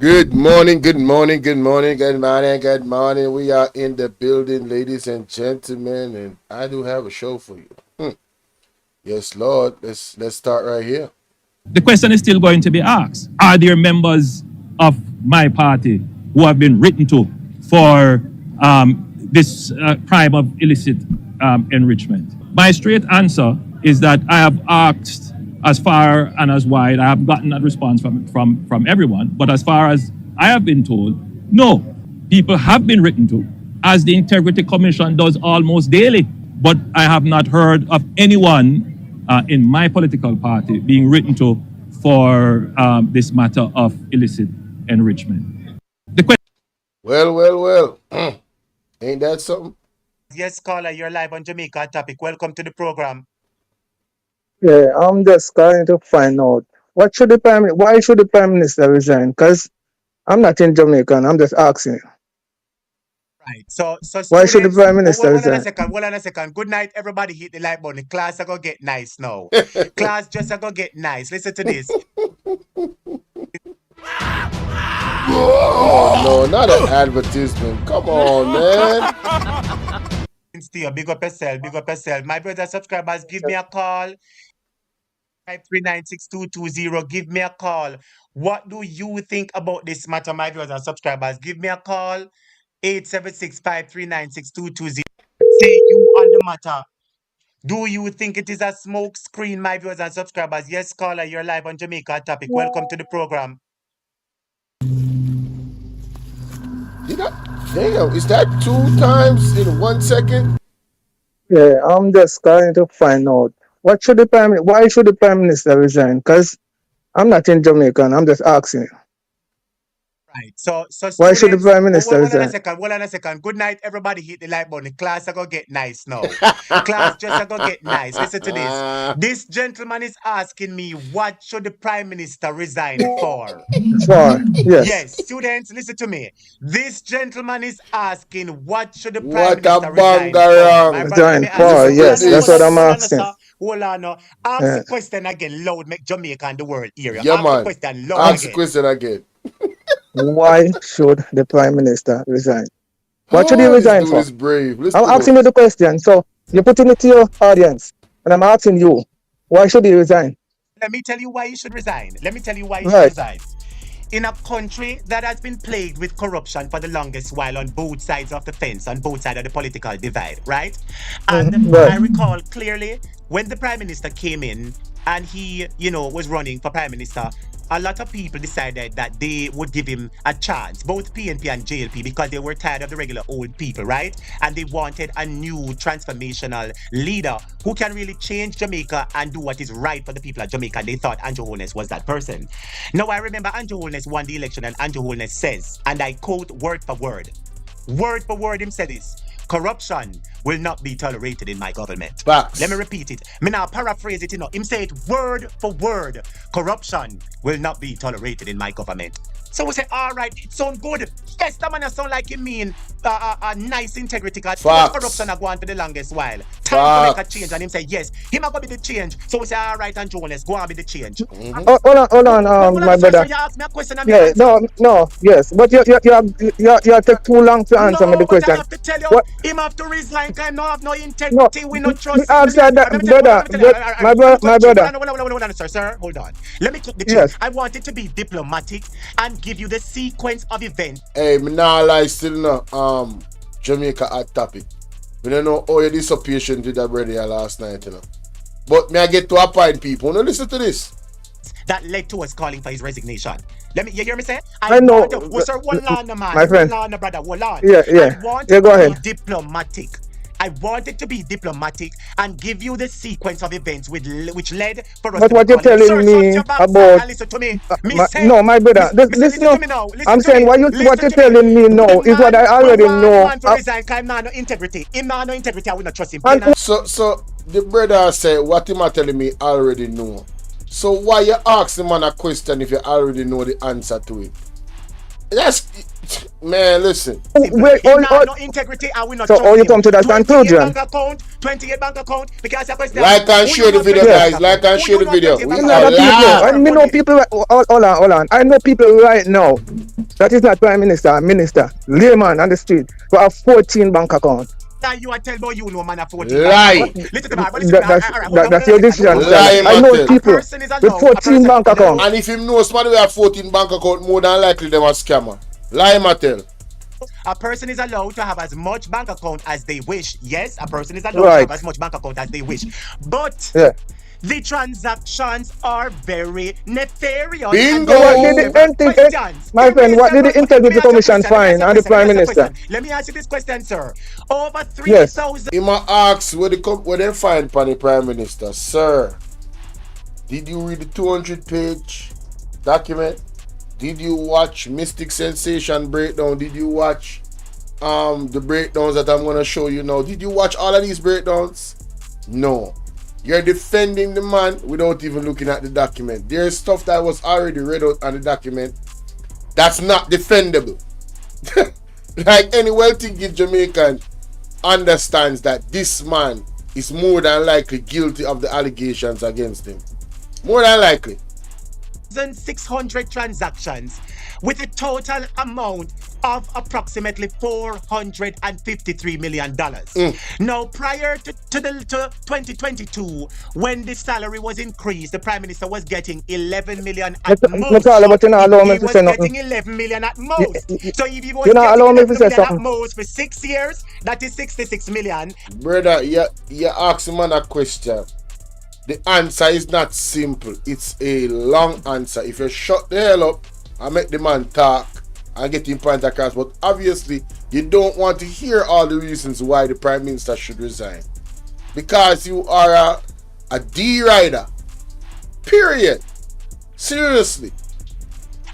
Good morning, good morning, good morning, good morning, good morning. We are in the building, ladies and gentlemen, and I do have a show for you. Yes, Lord. Let's start right here. The question is still going to be asked. Are there members of my party who have been written to for this crime of illicit enrichment? My straight answer is that I have asked as far and as wide. I have gotten a response from everyone, but as far as I have been told, no. People have been written to, as the Integrity Commission does almost daily, but I have not heard of anyone in my political party being written to for this matter of illicit enrichment. The question. Well. Ain't that something? Yes, caller, you're live on Jamaica topic. Welcome to the program. Yeah, I'm just trying to find out why should the prime minister resign? Because I'm not in Jamaica, and I'm just asking. Right. So Why should the students, prime minister hold on a resign? second, hold on a second. Good night, everybody. Hit the like button. Class are gonna get nice now. Class just are gonna get nice. Listen to this. Oh no, not an advertisement. Come on, man. Still, big up yourself, big up yourself. My brother subscribers, give me a call. 5396220. Give me a call. What do you think about this matter, my viewers and subscribers? Give me a call. 876-539-6220. Say you on the matter. Do you think it is a smoke screen, my viewers and subscribers? Yes, caller, you're live on Jamaica topic. Welcome to the program. Damn, is that 2 times in 1 second? Yeah, I'm just trying to find out why should the prime minister resign? Because I'm not in Jamaica, and I'm just asking. Right. So Why should the students, prime minister hold on a resign? second, hold on a second. Good night, everybody. Hit the like button. Class are gonna get nice now. Class just are gonna get nice. Listen to this. This gentleman is asking me, what should the prime minister resign for? Yes. Students, listen to me. This gentleman is asking, what should the prime What a minister resign for? bangarang. My brother, let me ask For, you. yes, that's what I'm asking. Hold on now. Ask the question again, loud, make Jamaica and the world hear you. Yeah, Ask man. the question loud Ask again. the question again. Why should the prime minister resign? What should he This resign dude for? is brave. I'm asking you the question, so you're putting it to your audience, and I'm asking you, why should he resign? Let me tell you why you should resign. Let me tell you why you Right. should resign. In a country that has been plagued with corruption for the longest while on both sides of the fence, on both sides of the political divide, right? And Right. I recall clearly when the prime minister came in and he, was running for prime minister, a lot of people decided that they would give him a chance, both PNP and JLP, because they were tired of the regular old people, right? And they wanted a new transformational leader who can really change Jamaica and do what is right for the people of Jamaica. And they thought Andrew Holness was that person. Now, I remember Andrew Holness won the election, and Andrew Holness says, and I quote word for word, him said this: corruption will not be tolerated in my government. Facts. Let me repeat it. Me now paraphrase it, Him say it word for word. Corruption will not be tolerated in my government. So we say, all right, it sounds good. Yes, that man sound like he mean a nice integrity, because corruption are going for the longest while. Time to make a change, and him say, yes, him are going to be the change. So we say, all right, and Jonas, go on be the change. Hold on, my brother. You ask me a question, yes, but you take too long to answer me the question. I have to tell you, him have to resign, because I have no integrity, we not trust. Answer that, my brother. Hold on, sir, hold on. Let me cut the Yes. I want it to be diplomatic and give you the sequence of events. Hey, me nah lie still no. Jamaica hot topic. We don't know how you disappeared did that brother last night, But may I get to a point, people? Now listen to this. That led to us calling for his resignation. You hear me say? I know. Sir, hold on, man. My friend. Hold on, brother. Hold on. Yeah. I want Yeah, it go to ahead. be diplomatic. I wanted to be diplomatic and give you the sequence of events which led for us But to what you're telling me about listen to me. my brother, Listen to me now. I'm saying what you're telling me now is what I already know. Man to resign, because no integrity. Him no integrity, I will not trust him. So the brother said what him are telling me already know. So why you ask the man a question if you already know the answer to it? That's man, listen. No integrity, I will not so trust you him. come to that 28 conclusion? bank account, 28 bank account because I question. Like and Who share you the know video, 28 Yeah. bank guys. account? Like and Who share you the know video. 28 We bank A are lot account? of people. Answer I live. her know money. people. Hold on. I know people right now that is not prime minister, minister, layman on the street who have 14 bank account. Now you are tell about you know man a 14 bank Lie. account. Listen to me, but listen to me. All right, hold That's on your a second. decision, Hold on a sir. Lie, second. I know Mattel. A people person is with allowed. A 14 person. bank account. And if him know somebody we have 14 bank account, more than likely them a scammer. Lie, Mattel. A person is allowed to have as much bank account as they wish. Yes, a person is allowed to have Right. as much bank account as they wish. But Yeah. the transactions are very nefarious. And So you what raise did the Bingo. several questions. my You friend? raise What did several the questions. Let me Integrity ask you a Commission question. Let me ask find you a on the question. Let me Prime ask you a Minister? question. Let me ask you this question, sir. Over Yes. 3,000 He might ask where they find upon the Prime Minister. Sir, did you read the 200-page document? Did you watch Mystic Sensation breakdown? Did you watch the breakdowns that I'm gonna show you now? Did you watch all of these breakdowns? No. You're defending the man without even looking at the document. There's stuff that was already read out on the document that's not defendable. Like any well-thinking Jamaican understands that this man is more than likely guilty of the allegations against him. More than likely. 600 transactions with a total amount of approximately $453 million. Now, prior to 2022, when the salary was increased, the Prime Minister was getting 11 million at most. Call, So but you not allow me he to was say nothing. getting 11 million at You, most. So if he you was not getting allow me to 11 say million at something. most for 6 years, that is 66 million. Brother, you ask man a question. The answer is not simple. It's a long answer. If you shut the hell up and make the man talk and get him point across, but obviously you don't want to hear all the reasons why the Prime Minister should resign. Because you are a D-rider. Period. Seriously.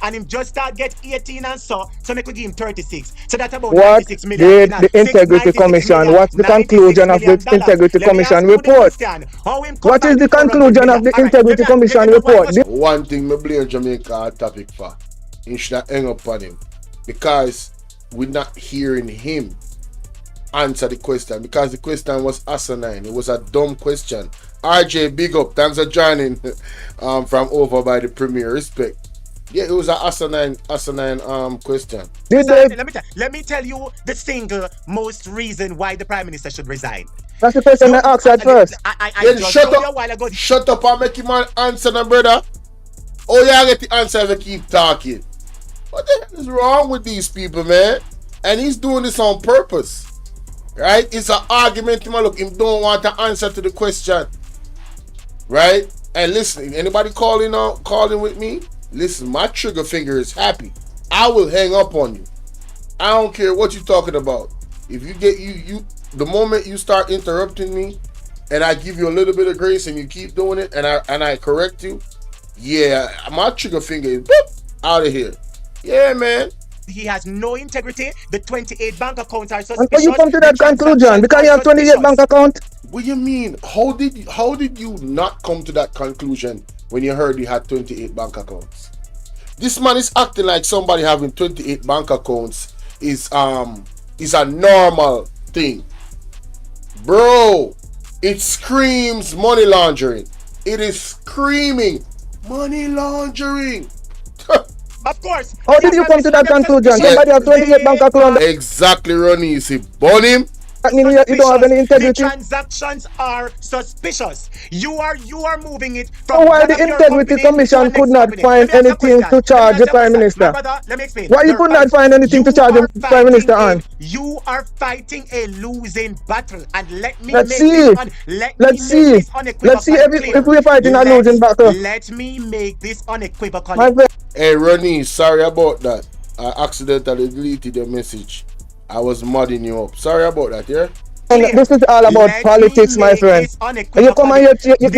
And him just start get 18 and so me could give him 36. So that's about What 96 million. did You know, the Integrity 96 Commission? million, What's the 96 conclusion of the million dollars. Integrity Let me Commission ask you the report? question. How him come What by is the the 400 conclusion million? of the All right, let Integrity me Commission you know what report? was One thing me blame Jamaica topic for. He should have hang up on him. Because we're not hearing him answer the question. Because the question was asinine. It was a dumb question. RJ, big up. Thanks for joining from over by the Premier. Respect. Yeah, it was an asinine question. Did they? let me tell you the single most reason why the Prime Minister should resign. That's the question I You, asked at first. I Then just shut told you a up. while ago. Shut up and make him answer, my brother. Oh, yeah, I get the answer if I keep talking. What the hell is wrong with these people, man? And he's doing this on purpose. Right? It's an argument. Look, him don't want to answer to the question. Right? And listen, anybody calling with me? Listen, my trigger finger is happy. I will hang up on you. I don't care what you're talking about. If you get you the moment you start interrupting me and I give you a little bit of grace and you keep doing it and I correct you, yeah, my trigger finger is out of here. Yeah, man. He has no integrity. The 28 bank accounts are And suspicious. how you come to The that conclusion? transactions Because are you have 28 suspicious. bank account. What do you mean? How did you not come to that conclusion when you heard he had 28 bank accounts? This man is acting like somebody having 28 bank accounts is a normal thing. Bro, it screams money laundering. It is screaming money laundering. Of course. How did you come to that conclusion? Somebody have 28 bank account. Exactly, Ronnie. You see, burn him. That means you don't have any The integrity. transactions are suspicious. You are moving it So from why one the of your Integrity company to a Commission next could not company. find Let me ask you a anything question. to charge the Prime My Minister? brother, let me explain. Why you could not find anything to charge the Prime Minister on? You are fighting a losing battle, and let me Let's make see. this Let's see. Let's see if we're fighting a losing battle. Let me make this unequivocal. My friend, Hey, Ronnie, sorry about that. I accidentally deleted your message. I was modding you up. Sorry about that, yeah? this is all about Let politics, me my make friend. this And you come and you're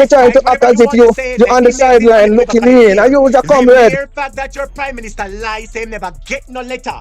trying Despite to act whatever as you if want to say, you're let on me the make this sideline looking unequivocally in. clear. And you was a The comrade. mere fact that your Prime Minister lies, say him never get no letter.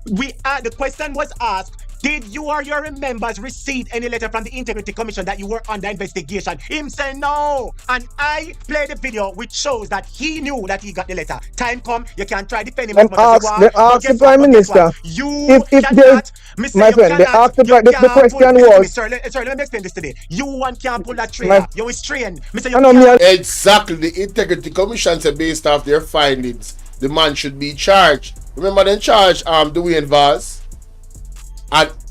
The question was asked, Did you or your members receive any letter from the Integrity Commission that you were under investigation? Him say no. And I played a video which shows that he knew that he got the letter. Time come, you can try defend him as much as you want. They But asked the guess what? Prime But guess what? Minister You if there's, cannot. Me say my you friend, they cannot. asked You the can't pull. question Listen to me, was, sir. Sir, let me explain this today. You one can't pull that my, trigger. You is trained. Me say I you know me, can't. Exactly. The Integrity Commission said based off their findings, the man should be charged. Remember they charged Dwayne Vaz?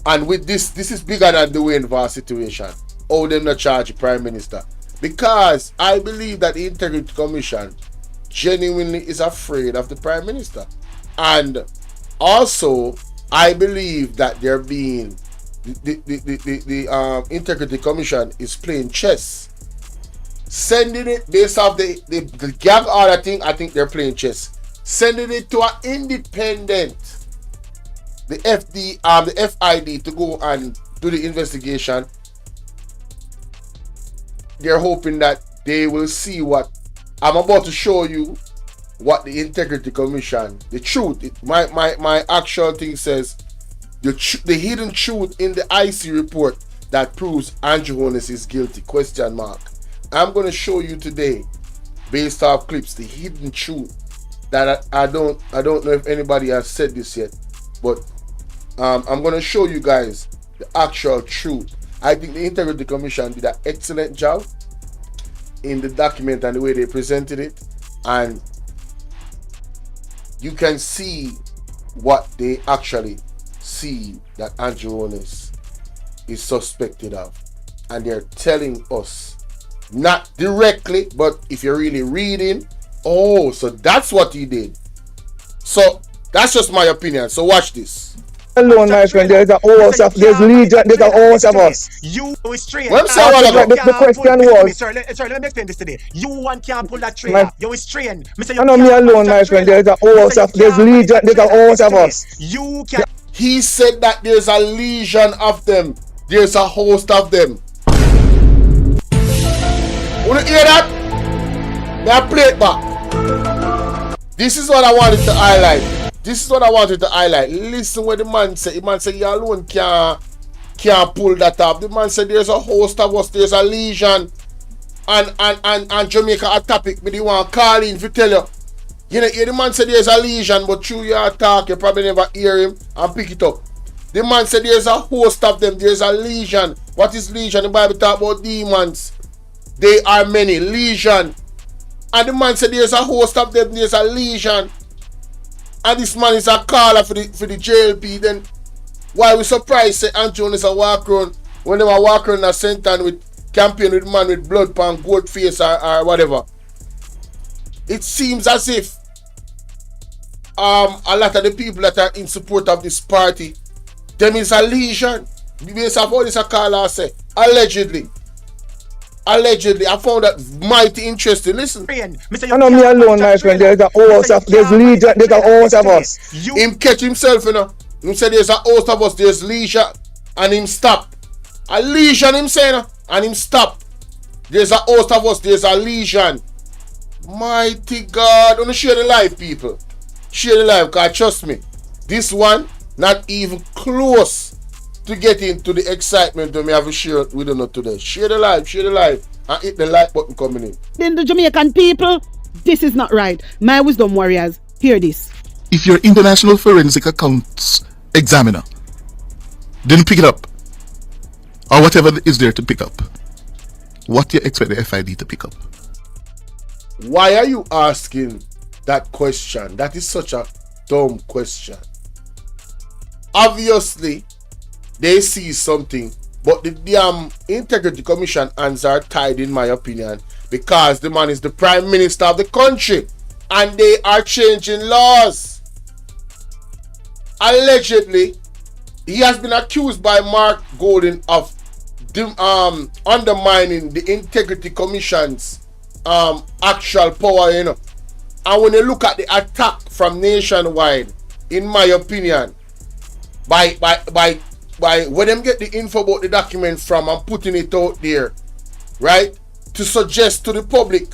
And with this is bigger than the Dwayne Vaz situation. Oh, them not charge the Prime Minister. Because I believe that the Integrity Commission genuinely is afraid of the Prime Minister. And also, I believe that they're being the Integrity Commission is playing chess. Sending it based off the gag order thing, I think they're playing chess. Sending it to an independent, the FID to go and do the investigation. They're hoping that they will see what I'm about to show you. What the Integrity Commission, the truth, my actual thing says, the hidden truth in the IC report that proves Andrew Holness is guilty, question mark. I'm going to show you today, based off clips, the hidden truth that I don't know if anybody has said this yet, but I'm going to show you guys the actual truth. I think the Integrity Commission did an excellent job in the document and the way they presented it, and you can see what they actually see that Andrew Holness is suspected of, and they're telling us, not directly, but if you're really reading, oh, so that's what he did. So that's just my opinion. So watch this. alone, my friend, there's a host of, there's legion, there's a host of us. You is trained. What I'm saying, The question was, Sir, let me explain this today. You one can't pull that trigger. my, You is trained. I know me alone, my friend, there's a host of, there's legion, there's a host of us. You can. He said that there's a legion of them. There's a host of them. Wanna hear that? May I play it back? This is what I wanted to highlight. This is what I wanted to highlight. Listen what the man said. The man said you alone can't pull that up. The man said there's a host of us, there's a legion. And Jamaica a topic, but you want to call in to tell you. You know, the man said there's a legion, but through your talk, you probably never hear him and pick it up. The man said there's a host of them, there's a legion. What is legion? The Bible talk about demons. They are many, legion. And the man said there's a host of them, there's a legion. And this man is a caller for the JLP. Then why we surprised say Andrew is a walk around when they were walking around a center with campaign with man with blood pan, goat face or whatever. It seems as if a lot of the people that are in support of this party, them is a legion. Based off all this a caller say, allegedly. Allegedly, I found that mighty interesting. Listen. I know me alone, my friend, there's a host of, there's legion, there's a host of us. Him catch himself, you know. Him say there's a host of us, there's legion, and him stop. A legion, him say, and him stop. There's a host of us, there's a legion. Mighty God. Wanna share the life, people. Share the life, because trust me, this one, not even close to get into the excitement that we have to share with you today. Share the life, and hit the like button coming in. Then the Jamaican people, this is not right. My wisdom warriors, hear this. If your international forensic accounts examiner didn't pick it up, or whatever is there to pick up, what do you expect the FID to pick up? Why are you asking that question? That is such a dumb question. Obviously, they see something, but the damn Integrity Commission hands are tied, in my opinion, because the man is the Prime Minister of the country and they are changing laws. Allegedly, he has been accused by Mark Golden of undermining the Integrity Commission's actual power, you know. And when you look at the attack from Nationwide, in my opinion, by where them get the info about the document from and putting it out there, right, to suggest to the public,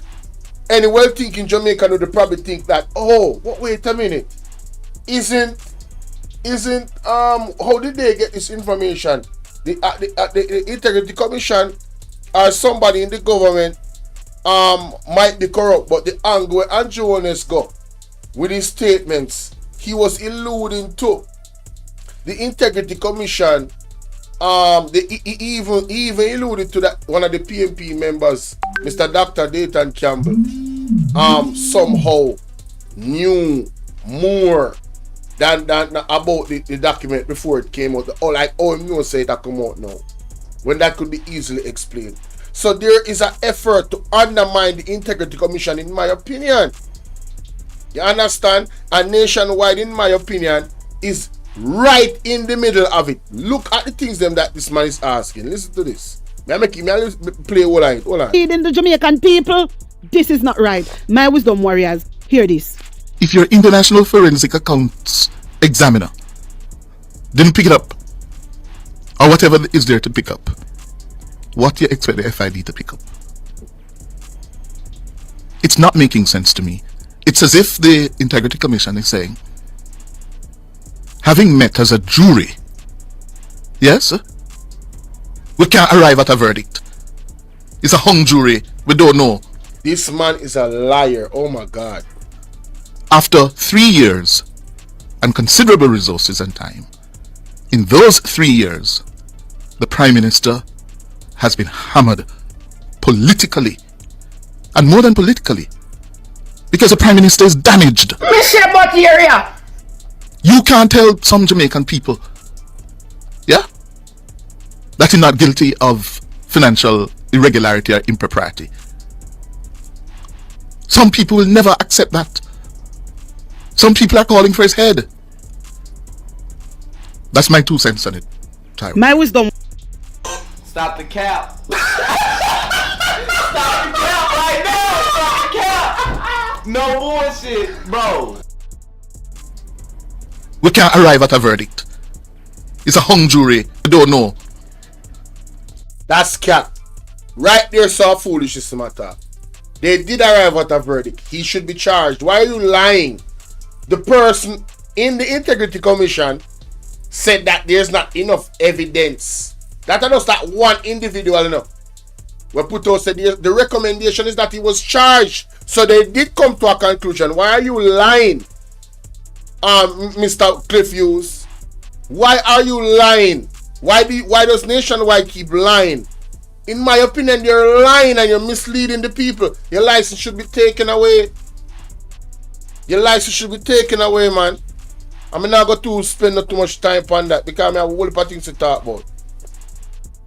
any well-thinking Jamaican would probably think that, oh, wait a minute, isn't isn't how did they get this information? The Integrity Commission or somebody in the government might be corrupt, but the angle where Andrew Holness go with his statements, he was alluding to the Integrity Commission. He even alluded to that one of the PNP members, Mr. Dr. Dayton Campbell, somehow knew more than about the document before it came out. Or like, oh, you say that come out now, when that could be easily explained. So there is an effort to undermine the Integrity Commission, in my opinion. You understand? And nationwide, in my opinion, is right in the middle of it. Look at the things them that this man is asking. Listen to this. May I play all right? Hold on. Leading the Jamaican people, this is not right. My wisdom warriors, hear this. If your International Forensic Accounts Examiner didn't pick it up, or whatever is there to pick up, what do you expect the FID to pick up? It's not making sense to me. It's as if the Integrity Commission is saying, having met as a jury, yes, we can't arrive at a verdict. It's a hung jury. We don't know. This man is a liar. Oh my God. After 3 years and considerable resources and time, in those 3 years, the Prime Minister has been hammered politically, and more than politically, because the Prime Minister is damaged. You can't tell some Jamaican people, yeah, that he's not guilty of financial irregularity or impropriety. Some people will never accept that. Some people are calling for his head. That's my 2 cents on it, Tyra. My wisdom. Stop the cap. Stop the cap right now. Stop the cap. No bullshit, bro. We can't arrive at a verdict. It's a hung jury. We don't know. That's cap. Right there, so foolish is the matter. They did arrive at a verdict. He should be charged. Why are you lying? The person in the Integrity Commission said that there's not enough evidence. That is that one individual enough. Where Puto said the recommendation is that he was charged. So they did come to a conclusion. Why are you lying, Mr. Cliff Hughes? Why are you lying? Why does Nationwide keep lying? In my opinion, you're lying and you're misleading the people. Your license should be taken away. Your license should be taken away, man. I'm not going to spend not too much time on that because I have a whole lot of things to talk about.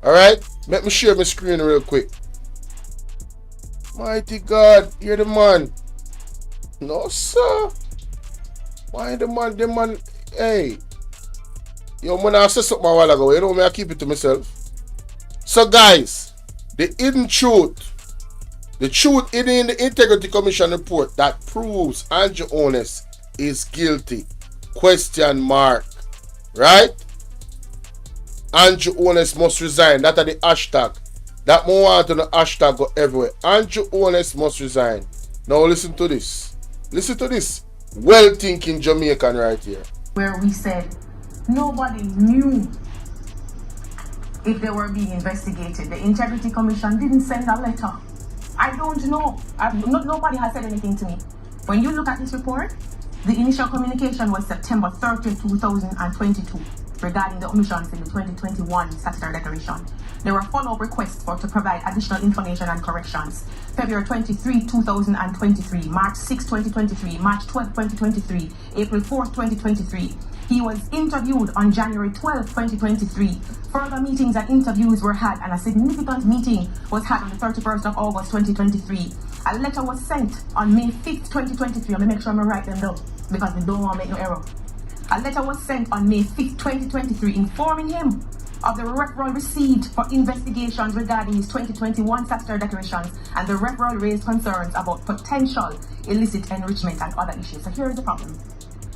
Alright? Let me share my screen real quick. Mighty God, you're the man. No, sir. Why the man, hey. Yo, man, I said something a while ago. You know me, I keep it to myself. So, guys, the hidden truth. The truth hidden in the Integrity Commission report that proves Andrew Holness is guilty. Question mark. Right? Andrew Holness must resign. That are the hashtag. That more want on the hashtag go everywhere. Andrew Holness must resign. Now listen to this. Listen to this. Well thinking Jamaican right here. Where we said nobody knew if they were being investigated. The Integrity Commission didn't send a letter. I don't know. Nobody has said anything to me. When you look at this report, the initial communication was September 30, 2022 regarding the omissions in the 2021 statutory declaration. There were follow-up requests to provide additional information and corrections. February 23, 2023, March 6, 2023, March 12, 2023, April 4, 2023. He was interviewed on January 12, 2023. Further meetings and interviews were had, and a significant meeting was had on the 31st of August, 2023. A letter was sent on May 5th, 2023. I'm going to make sure I'm going to write them down because we don't want to make no error. A letter was sent on May 5th, 2023, informing him of the referral received for investigations regarding his 2021 statutory declarations, and the referral raised concerns about potential illicit enrichment and other issues. So here's the problem.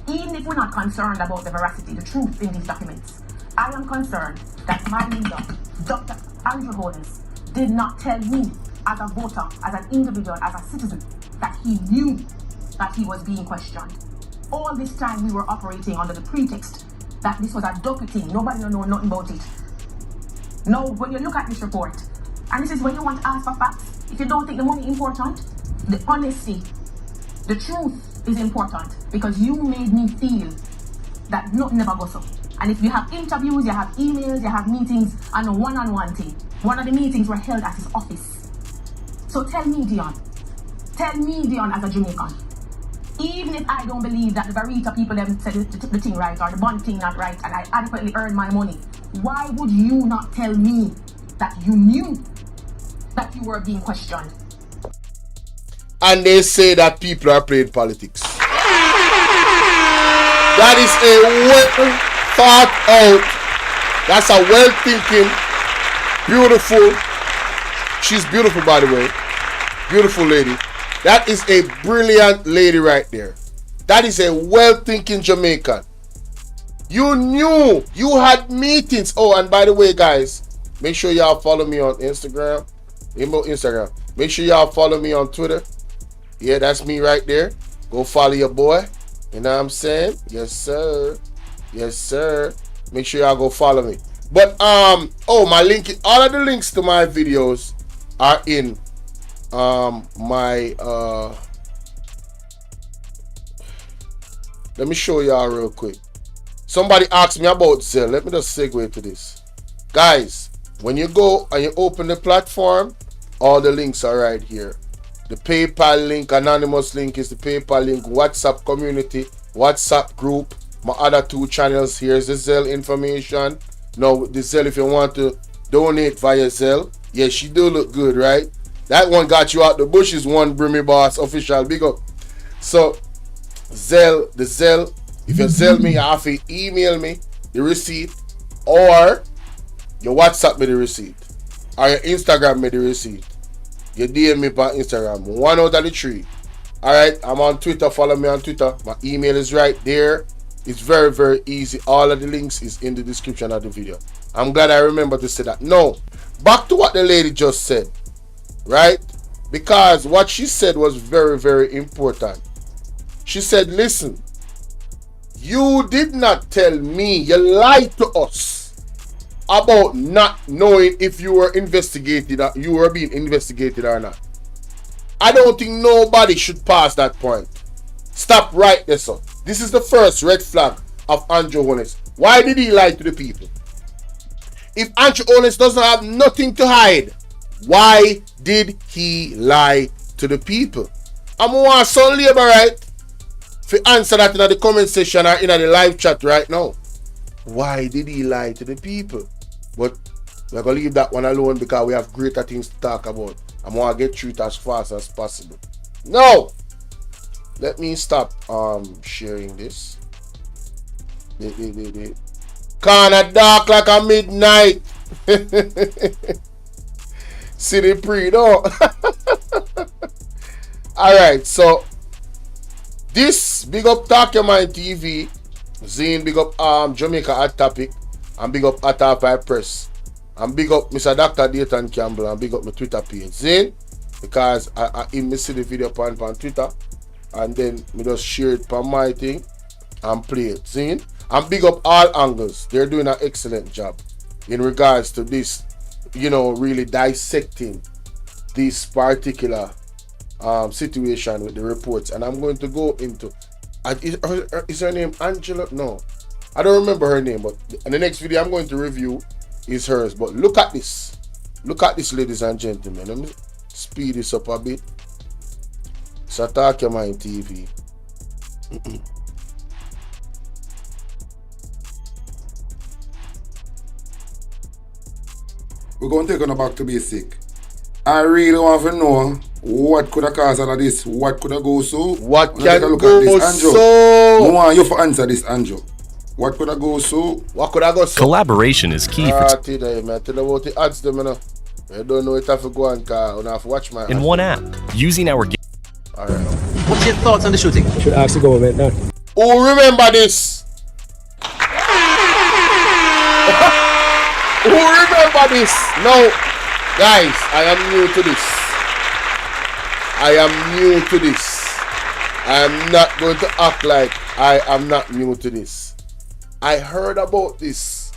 Even if we're not concerned about the veracity, the truth in these documents, I am concerned that my leader, Dr. Andrew Holness, did not tell me as a voter, as an individual, as a citizen, that he knew that he was being questioned. All this time we were operating under the pretext that this was a dirty thing. Nobody don't know nothing about it. Now, when you look at this report, and this is when you want to ask for facts, if you don't think the money important, the honesty, the truth is important, because you made me feel that nothing ever goes up. And if you have interviews, you have emails, you have meetings, and a one-on-one thing. One of the meetings were held at his office. So tell me, Dion, as a Jamaican, even if I don't believe that the Barita people them said the thing right or the bond thing not right and I adequately earned my money, why would you not tell me that you knew that you were being questioned? And they say that people are playing politics. That is a well thought out. That's a well thinking, beautiful. She's beautiful, by the way. Beautiful lady. That is a brilliant lady right there. That is a well-thinking Jamaican. You knew you had meetings. Oh, and by the way, guys, make sure y'all follow me on Instagram. Make sure y'all follow me on Twitter. Yeah, that's me right there. Go follow your boy. You know what I'm saying? Yes, sir. Yes, sir. Make sure y'all go follow me. But my link, all of the links to my videos are in let me show y'all real quick. Somebody asked me about Zelle. Let me just segue to this. Guys, when you go and you open the platform, all the links are right here. The PayPal link, anonymous link is the PayPal link, WhatsApp community, WhatsApp group, my other 2 channels. Here's the Zelle information. Now, the Zelle, if you want to donate via Zelle, yeah, she do look good, right? That one got you out the bushes, one Brimmy Boss official, big up. So, Zelle, the Zelle, if you Zelle me, you have to email me the receipt, or you WhatsApp me the receipt, or you Instagram me the receipt. You DM me on Instagram, 1 out of the 3. Alright, I'm on Twitter, follow me on Twitter. My email is right there. It's very, very easy. All of the links is in the description of the video. I'm glad I remember to say that. No, back to what the lady just said. Right? Because what she said was very, very important. She said, listen, you did not tell me, you lied to us about not knowing if you were investigated, or you were being investigated or not. I don't think nobody should pass that point. Stop right there, son. This is the first red flag of Andrew Holness. Why did he lie to the people? If Andrew Holness doesn't have nothing to hide, why did he lie to the people? I'm going to some labor, right? For answer that in the comment section or in the live chat right now. Why did he lie to the people? But we're going to leave that one alone because we have greater things to talk about. I'm going to get through it as fast as possible. No! Let me stop sharing this. Kinda dark like a midnight. City pre, no. Alright, so this big up Talk Your Mind TV, Zine, big up Jamaica Hot Topic, and big up Hot Press, and big up Mr. Dr. Dayton Campbell, and big up my Twitter page, Zine, because I see the video on Twitter, and then me just share it on my thing and play it, Zine. And big up all angles. They're doing an excellent job in regards to this, you know, really dissecting this particular situation with the reports. And I'm going to go into, is her name Angela? No, I don't remember her name, but in the next video I'm going to review is hers. But look at this. Look at this, ladies and gentlemen. Let me speed this up a bit. So Talk Your Mind TV. We're going to take on back to basic. I really want to know what could have caused all of this. What could have go so? What When can take a look go at this, Andrew. so? I want you to answer this, Andrew. What could have go so? What could I go so? Collaboration is key for Today, man. Tell you about the ads, them, you know. I don't know if I have to go and I have to watch my in ads, one them. app. Using our Alright. What's your thoughts on the shooting? Should ask the government now. Who remember this? Who remember this? No, guys, I am new to this. I am new to this. I am not going to act like I am not new to this. I heard about this.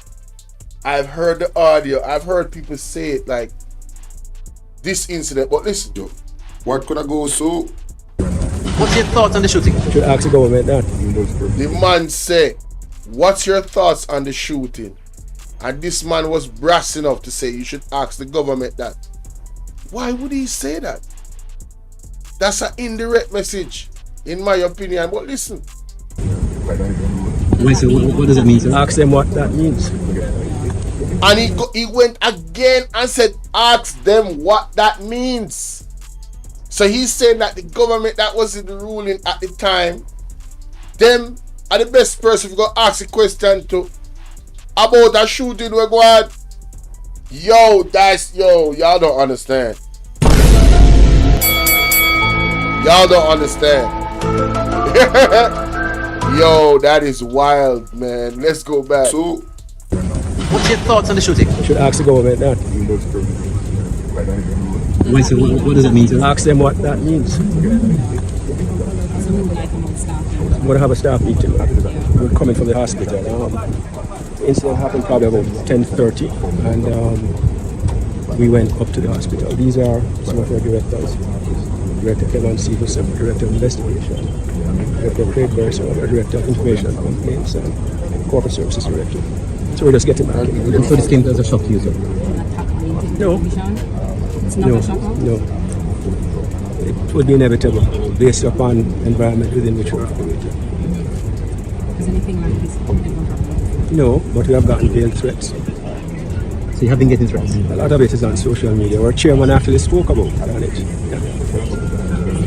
I've heard the audio. I've heard people say it like this incident. But listen, Yo, what could I go so? What's your thoughts on the shooting? Should ask the government that. the man said, what's your thoughts on the shooting? And this man was brass enough to say you should ask the government that. Why would he say that? That's an indirect message, in my opinion. But listen. Wait, so what does it mean? So ask them what that means. And he went again and said, ask them what that means. So he's saying that the government that was in the ruling at the time, them are the best person if you go ask a question to about a shooting we go on. Y'all don't understand. Y'all don't understand. Yo, that is wild, man. Let's go back. So, what's your thoughts on the shooting? Should ask the government that. Wait, so what does it mean? So ask them what that means. I'm going to have a staff meeting. We're coming from the hospital. The incident happened probably about 10:30, and we went up to the hospital. These are some of our directors. Director Kevin Stevenson, Director of Investigation, Director Craig Burson, Director of Information Complaints, and Corporate Services Director. So we're just getting back in. And so this came as a shock to you, sir? No. It would be inevitable based upon environment within which we're operating. Is anything like this ever happened? No, but we have gotten veiled threats. So you have been getting threats? A lot of it is on social media. Our chairman actually spoke about it.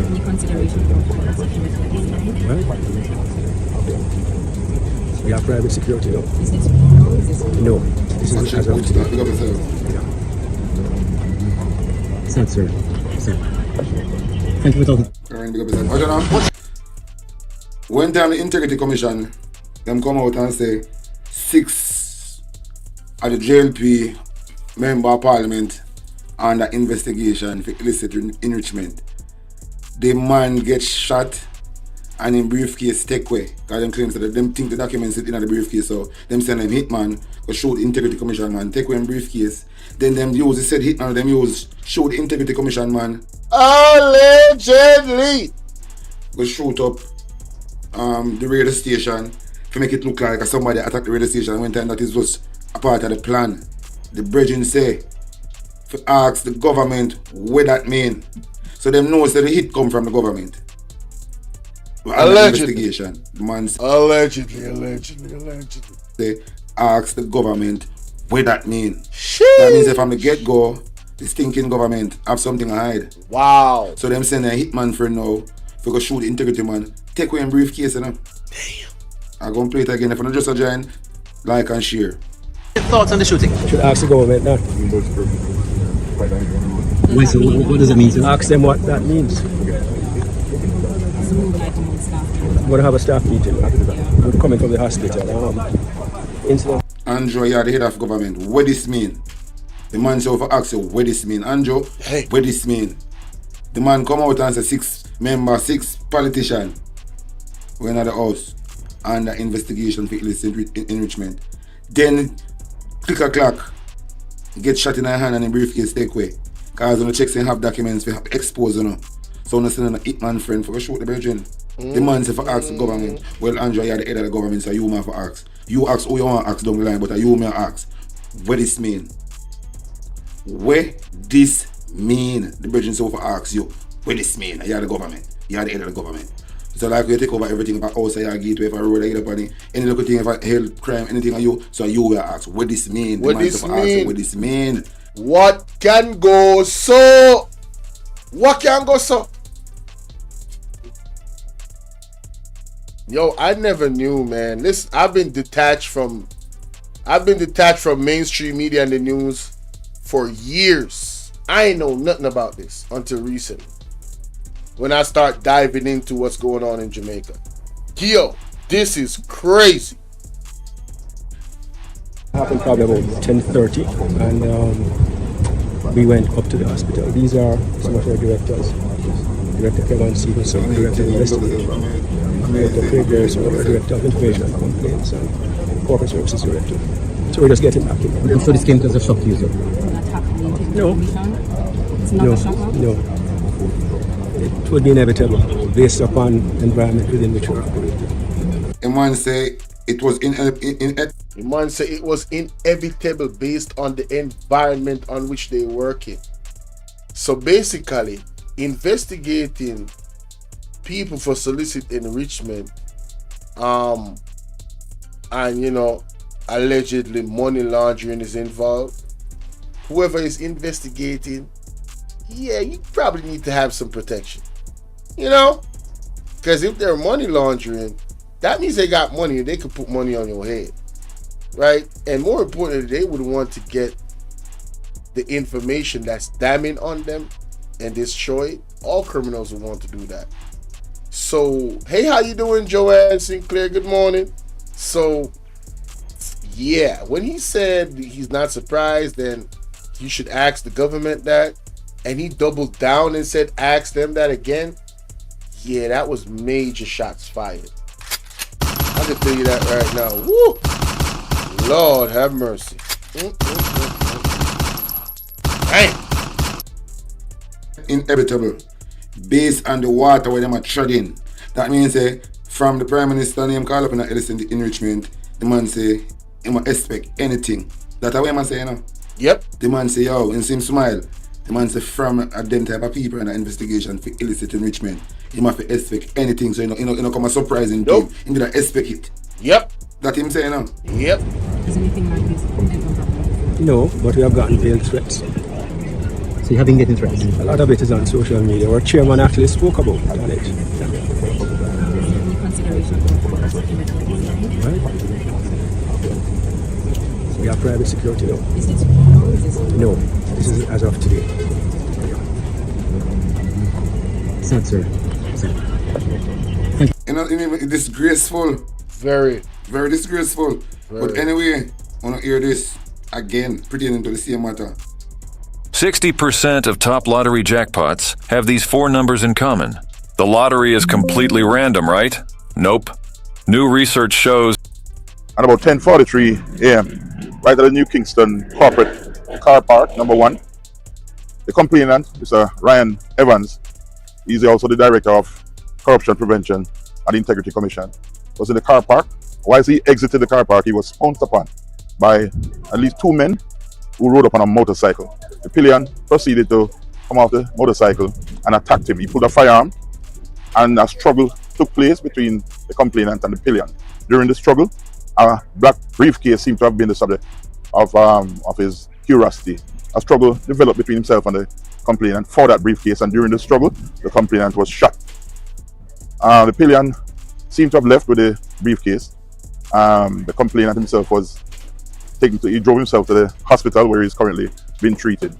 Any consideration for security? Right? We have private security now. Is this wrong or is this wrong? No, this is as of today. Sad, sir. Thank you for talking. When time the Integrity Commission, them come out and say 6 of the JLP member of parliament under investigation for illicit enrichment. The man gets shot and in briefcase take away. Because them claims that them think the documents sit in the briefcase, so them send them hitman go show the Integrity Commission man, take away in briefcase. Then them use the said hitman, them use show the Integrity Commission man. Allegedly. Go shoot up the radio station to make it look like somebody attacked the radio station when time that is just a part of the plan. The brethren say to ask the government what that mean. So them knows that the hit come from the government. Allegedly. Investigation. The man's Allegedly. say ask the government what that mean. Sheesh. That means if from the get-go, the stinking government have something to hide. Wow. So them send a hitman for now for go shoot the integrity man. Take away in briefcase and them. Damn. I'm gonna play it again. If I'm not just a giant, like and share. Your thoughts on the shooting? Should ask the government that. Wait, so what does it mean, sir? Ask them what that means. I'm going to have a staff meeting. We're coming from the hospital. Incident. Andrew, you're the head of government. What this mean? The man say over ask you what this mean. Andrew, hey. What this mean? The man come out and say 6 politician we're in the house under investigation for illicit enrichment. Then click a clock, get shot in the hand and the briefcase take away. Cause on the checks and have documents for expose you know. So I'm sending a hitman friend for a shoot the virgin. The man say for ask the government. Well Andrew, you're the head of the government, so you man for ask. You ask who you want to ask down the line, but you may ask. What this mean? What this mean? The virgin say for ask you. What this mean? You're the government. You're the head of the government. So like you take over everything about outside your gateway, if I road I get up on it, any little thing, if I held crime, anything on you, so you will ask, what this mean? What this mean? Ask, what this mean? What can go so? What can go so? Yo, I never knew, man. Listen, I've been detached from mainstream media and the news for years. I ain't know nothing about this until recently. When I start diving into what's going on in Jamaica. Yo, this is crazy. It happened probably about 10:30, and we went up to the hospital. These are some of our directors. Director Kevin Stevenson, Director of Investigative, Director Craig Garrison, Director of Information and Complaints, and Corporate Services Director. So we're just getting back in. I'm sure this came as a shock to you, sir. No. It's not a shock? No. It would be inevitable based upon the environment within which we're operating. The man say it was The man say it was inevitable based on the environment on which they working. So basically, investigating people for solicit enrichment, and allegedly money laundering is involved. Whoever is investigating, you probably need to have some protection. Because if they're money laundering, that means they got money and they could put money on your head, right? And more importantly, they would want to get the information that's damning on them and destroy it. All criminals would want to do that. So, hey, how you doing, Joanne Sinclair? Good morning. So, when he said he's not surprised, then you should ask the government that, and he doubled down and said ask them that again, that was major shots fired. I can tell you that right now. Woo! Lord have mercy. Dang. Inevitable based on the water where them are treading. That means from the Prime Minister name call up in Illicit enrichment, the man say he must expect anything. That's what man say, Yep. The man say, yo, and him smile. The man say from them type of people in the investigation for illicit enrichment, he must expect anything. So come a surprising thing. He didn't expect it. Yep. That him say, Yep. Is anything like this ever happened? No, but we have gotten veiled threats. So you have been getting threats? A lot of it is on social media. Our chairman actually spoke about it on it. Is there any consideration for Right? We have private security now. Is this tomorrow or is this? No, this is as of today. Sad, sir. Sad. Disgraceful. Very. Very disgraceful. Very. But anyway, I want to hear this again, pertaining to the same matter. 60% of top lottery jackpots have these four numbers in common. The lottery is completely random, right? Nope. New research shows. At about 10:43 a.m., right at the New Kingston corporate car park, number 1, the complainant, Mr. Ryan Evans, he's also the director of corruption prevention at the Integrity Commission, was in the car park. While he exited the car park, he was pounced upon by at least 2 men who rode up on a motorcycle. The pillion proceeded to come off the motorcycle and attacked him. He pulled a firearm, and a struggle took place between the complainant and the pillion. During the struggle, a black briefcase seemed to have been the subject of his curiosity. A struggle developed between himself and the complainant for that briefcase, and during the struggle, the complainant was shot. The pillion seemed to have left with the briefcase. The complainant himself he drove himself to the hospital where he's currently being treated.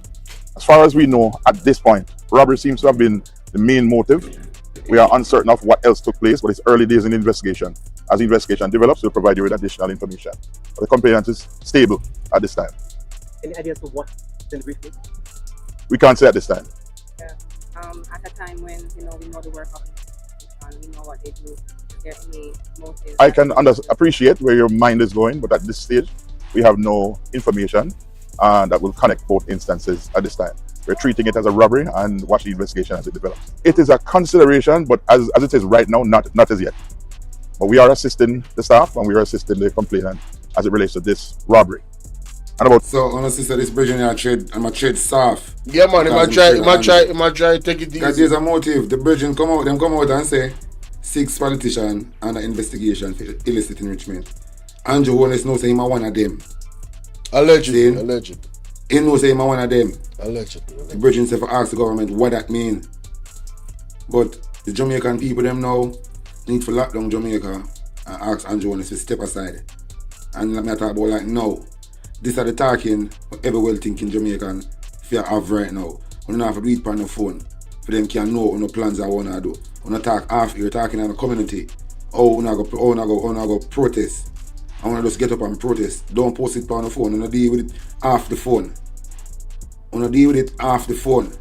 As far as we know at this point, robbery seems to have been the main motive. We are uncertain of what else took place, but it's early days in the investigation. As the investigation develops, we'll provide you with additional information. But the complainant is stable at this time. Any ideas of what's in the briefcase? We can't say at this time. Yeah. At a time when we know the work of and we know what they do, is there any motive? I can appreciate where your mind is going, but at this stage, we have no information that will connect both instances at this time. We're treating it as a robbery and watch the investigation as it develops. It is a consideration, but as it is right now, not as yet. But we are assisting the staff and we are assisting the complainant as it relates to this robbery. And about so honestly, this bridging I'm a trade soft. Yeah, man, I try take it easy. Because there's a motive. The bridging come out and say 6 politicians under investigation for illicit enrichment. Andrew Holness knows him one of them. Allegedly. He knows him one of them. Allegedly. The bridging say for ask the government what that mean. But the Jamaican people them now need to lock down Jamaica and ask Andrew Holness to step aside. And let me talk about no. This are the talking what every well-thinking Jamaican fear have right now. We don't have to do it on the phone. For them can know no plans I want to do. We don't talk half you're talking in the community. We go protest. I want to just get up and protest. Don't post it on the phone. I want to deal with it off the phone.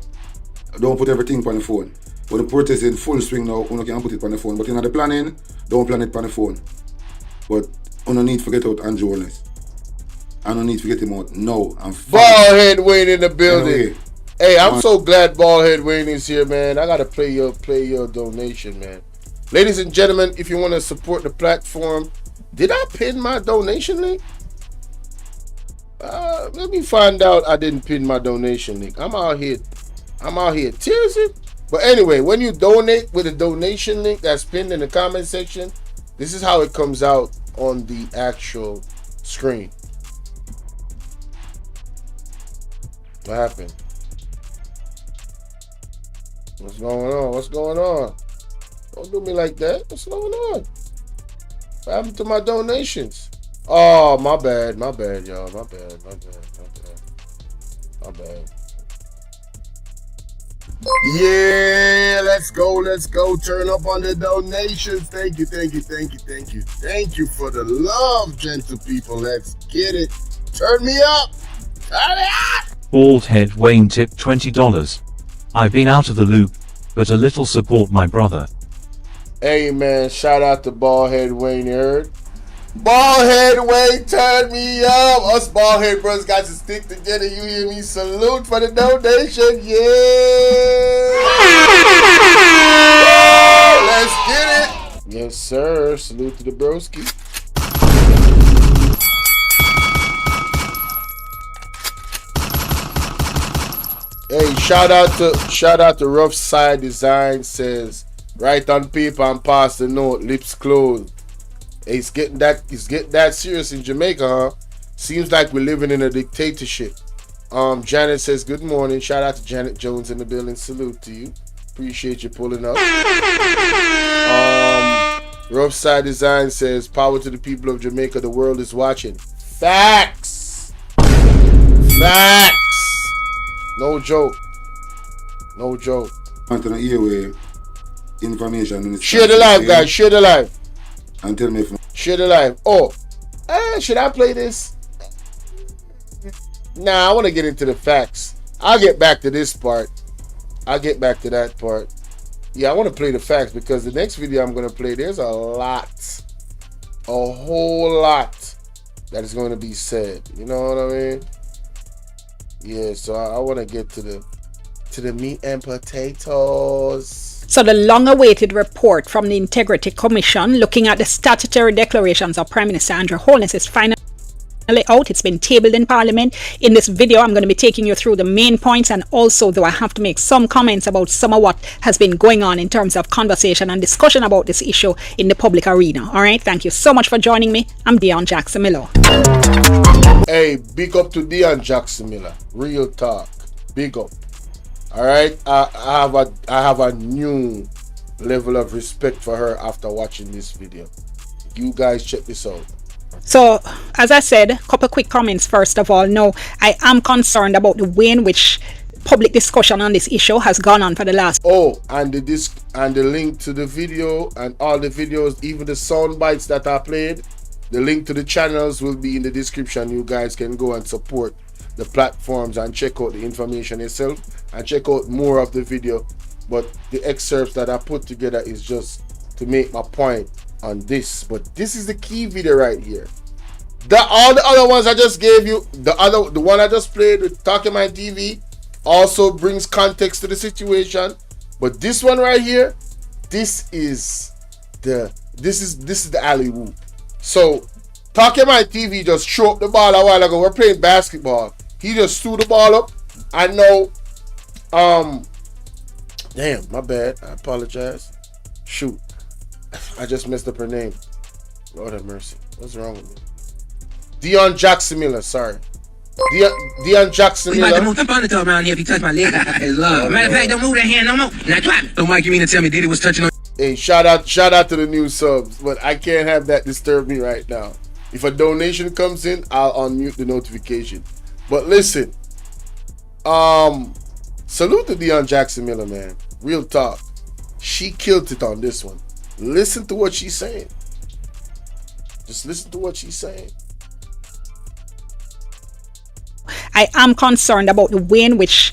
Don't put everything on the phone. But the protest in full swing now, you can put it on the phone. But in the planning, don't plan it on the phone. But you don't need to forget out Andrew Holness. I don't need to forget him out now. Ballhead Wayne in the building. Anyway, hey, I'm so glad Ballhead Wayne is here, man. I gotta play your donation, man. Ladies and gentlemen, if you want to support the platform, did I pin my donation link? Let me find out I didn't pin my donation link. I'm out here teasing. But anyway, when you donate with a donation link that's pinned in the comment section, this is how it comes out on the actual screen. What happened? What's going on? What's going on? Don't do me like that. What's going on? What happened to my donations? Oh, my bad, y'all. My bad. Yeah, let's go. Turn up on the donations. Thank you. Thank you for the love, gentle people. Let's get it. Turn me up. Baldhead Wayne tipped $20. I've been out of the loop, but a little support my brother. Hey man, shout out to Baldhead Wayne, you heard? Baldhead Wayne, turn me up. Us Baldhead brothers got to stick together. You hear me? Salute for the donation. Yeah. Let's get it. Yes, sir. Salute to the broski. Hey, shout out to Rough Side Design. Says write on paper and pass the note, lips closed. Hey, it's getting that serious in Jamaica, huh? Seems like we're living in a dictatorship. Janet says good morning. Shout out to Janet Jones in the building. Salute to you. Appreciate you pulling up. Rough Side Design says power to the people of Jamaica. The world is watching. Facts. No joke. Want to hear information. Share the live, guys. Share the live. And tell me if share the live. Oh, should I play this? Nah, I want to get into the facts. I'll get back to this part. I'll get back to that part. Yeah, I want to play the facts because the next video I'm going to play, there's a whole lot that is going to be said. You know what I mean? Yeah, so I want to get to the meat and potatoes. So the long-awaited report from the Integrity Commission looking at the statutory declarations of Prime Minister Andrew Holness is finally out. It's been tabled in Parliament. In this video, I'm going to be taking you through the main points, and also though I have to make some comments about some of what has been going on in terms of conversation and discussion about this issue in the public arena. All right, thank you so much for joining me. I'm Dion Jackson Miller. Hey, big up to Dion Jackson Miller. Real talk. Big up. All right, I have a new level of respect for her after watching this video. You guys check this out. So, as I said, a couple quick comments first of all. No, I am concerned about the way in which public discussion on this issue has gone on for the last. Oh, and the link to the video and all the videos, even the sound bites that I played, the link to the channels will be in the description. You guys can go and support the platforms and check out the information yourself and check out more of the video. But the excerpts that I put together is just to make my point on this. But this is the key video right here. All the other ones I just gave you, the one I just played with Talking My TV also brings context to the situation. But this one right here, this is the alley-oop. So Talking My TV just threw up the ball a while ago. We're playing basketball. He just threw the ball up. I know. Damn, my bad. I apologize. Shoot. I just messed up her name. Lord have mercy. What's wrong with me? Dion Jackson Miller, sorry. Dion Jackson Miller. We about to move the furniture around here if you touch my leg. It's love. Matter of fact, don't move that hand no more. Now drop it. So Mike, you mean to tell me Diddy was touching on? Hey, shout out to the new subs, but I can't have that disturb me right now. If a donation comes in, I'll unmute the notification. But listen, salute to Dion Jackson Miller, man. Real talk. She killed it on this one. Listen to what she's saying. Just listen to what she's saying. I am concerned about the way in which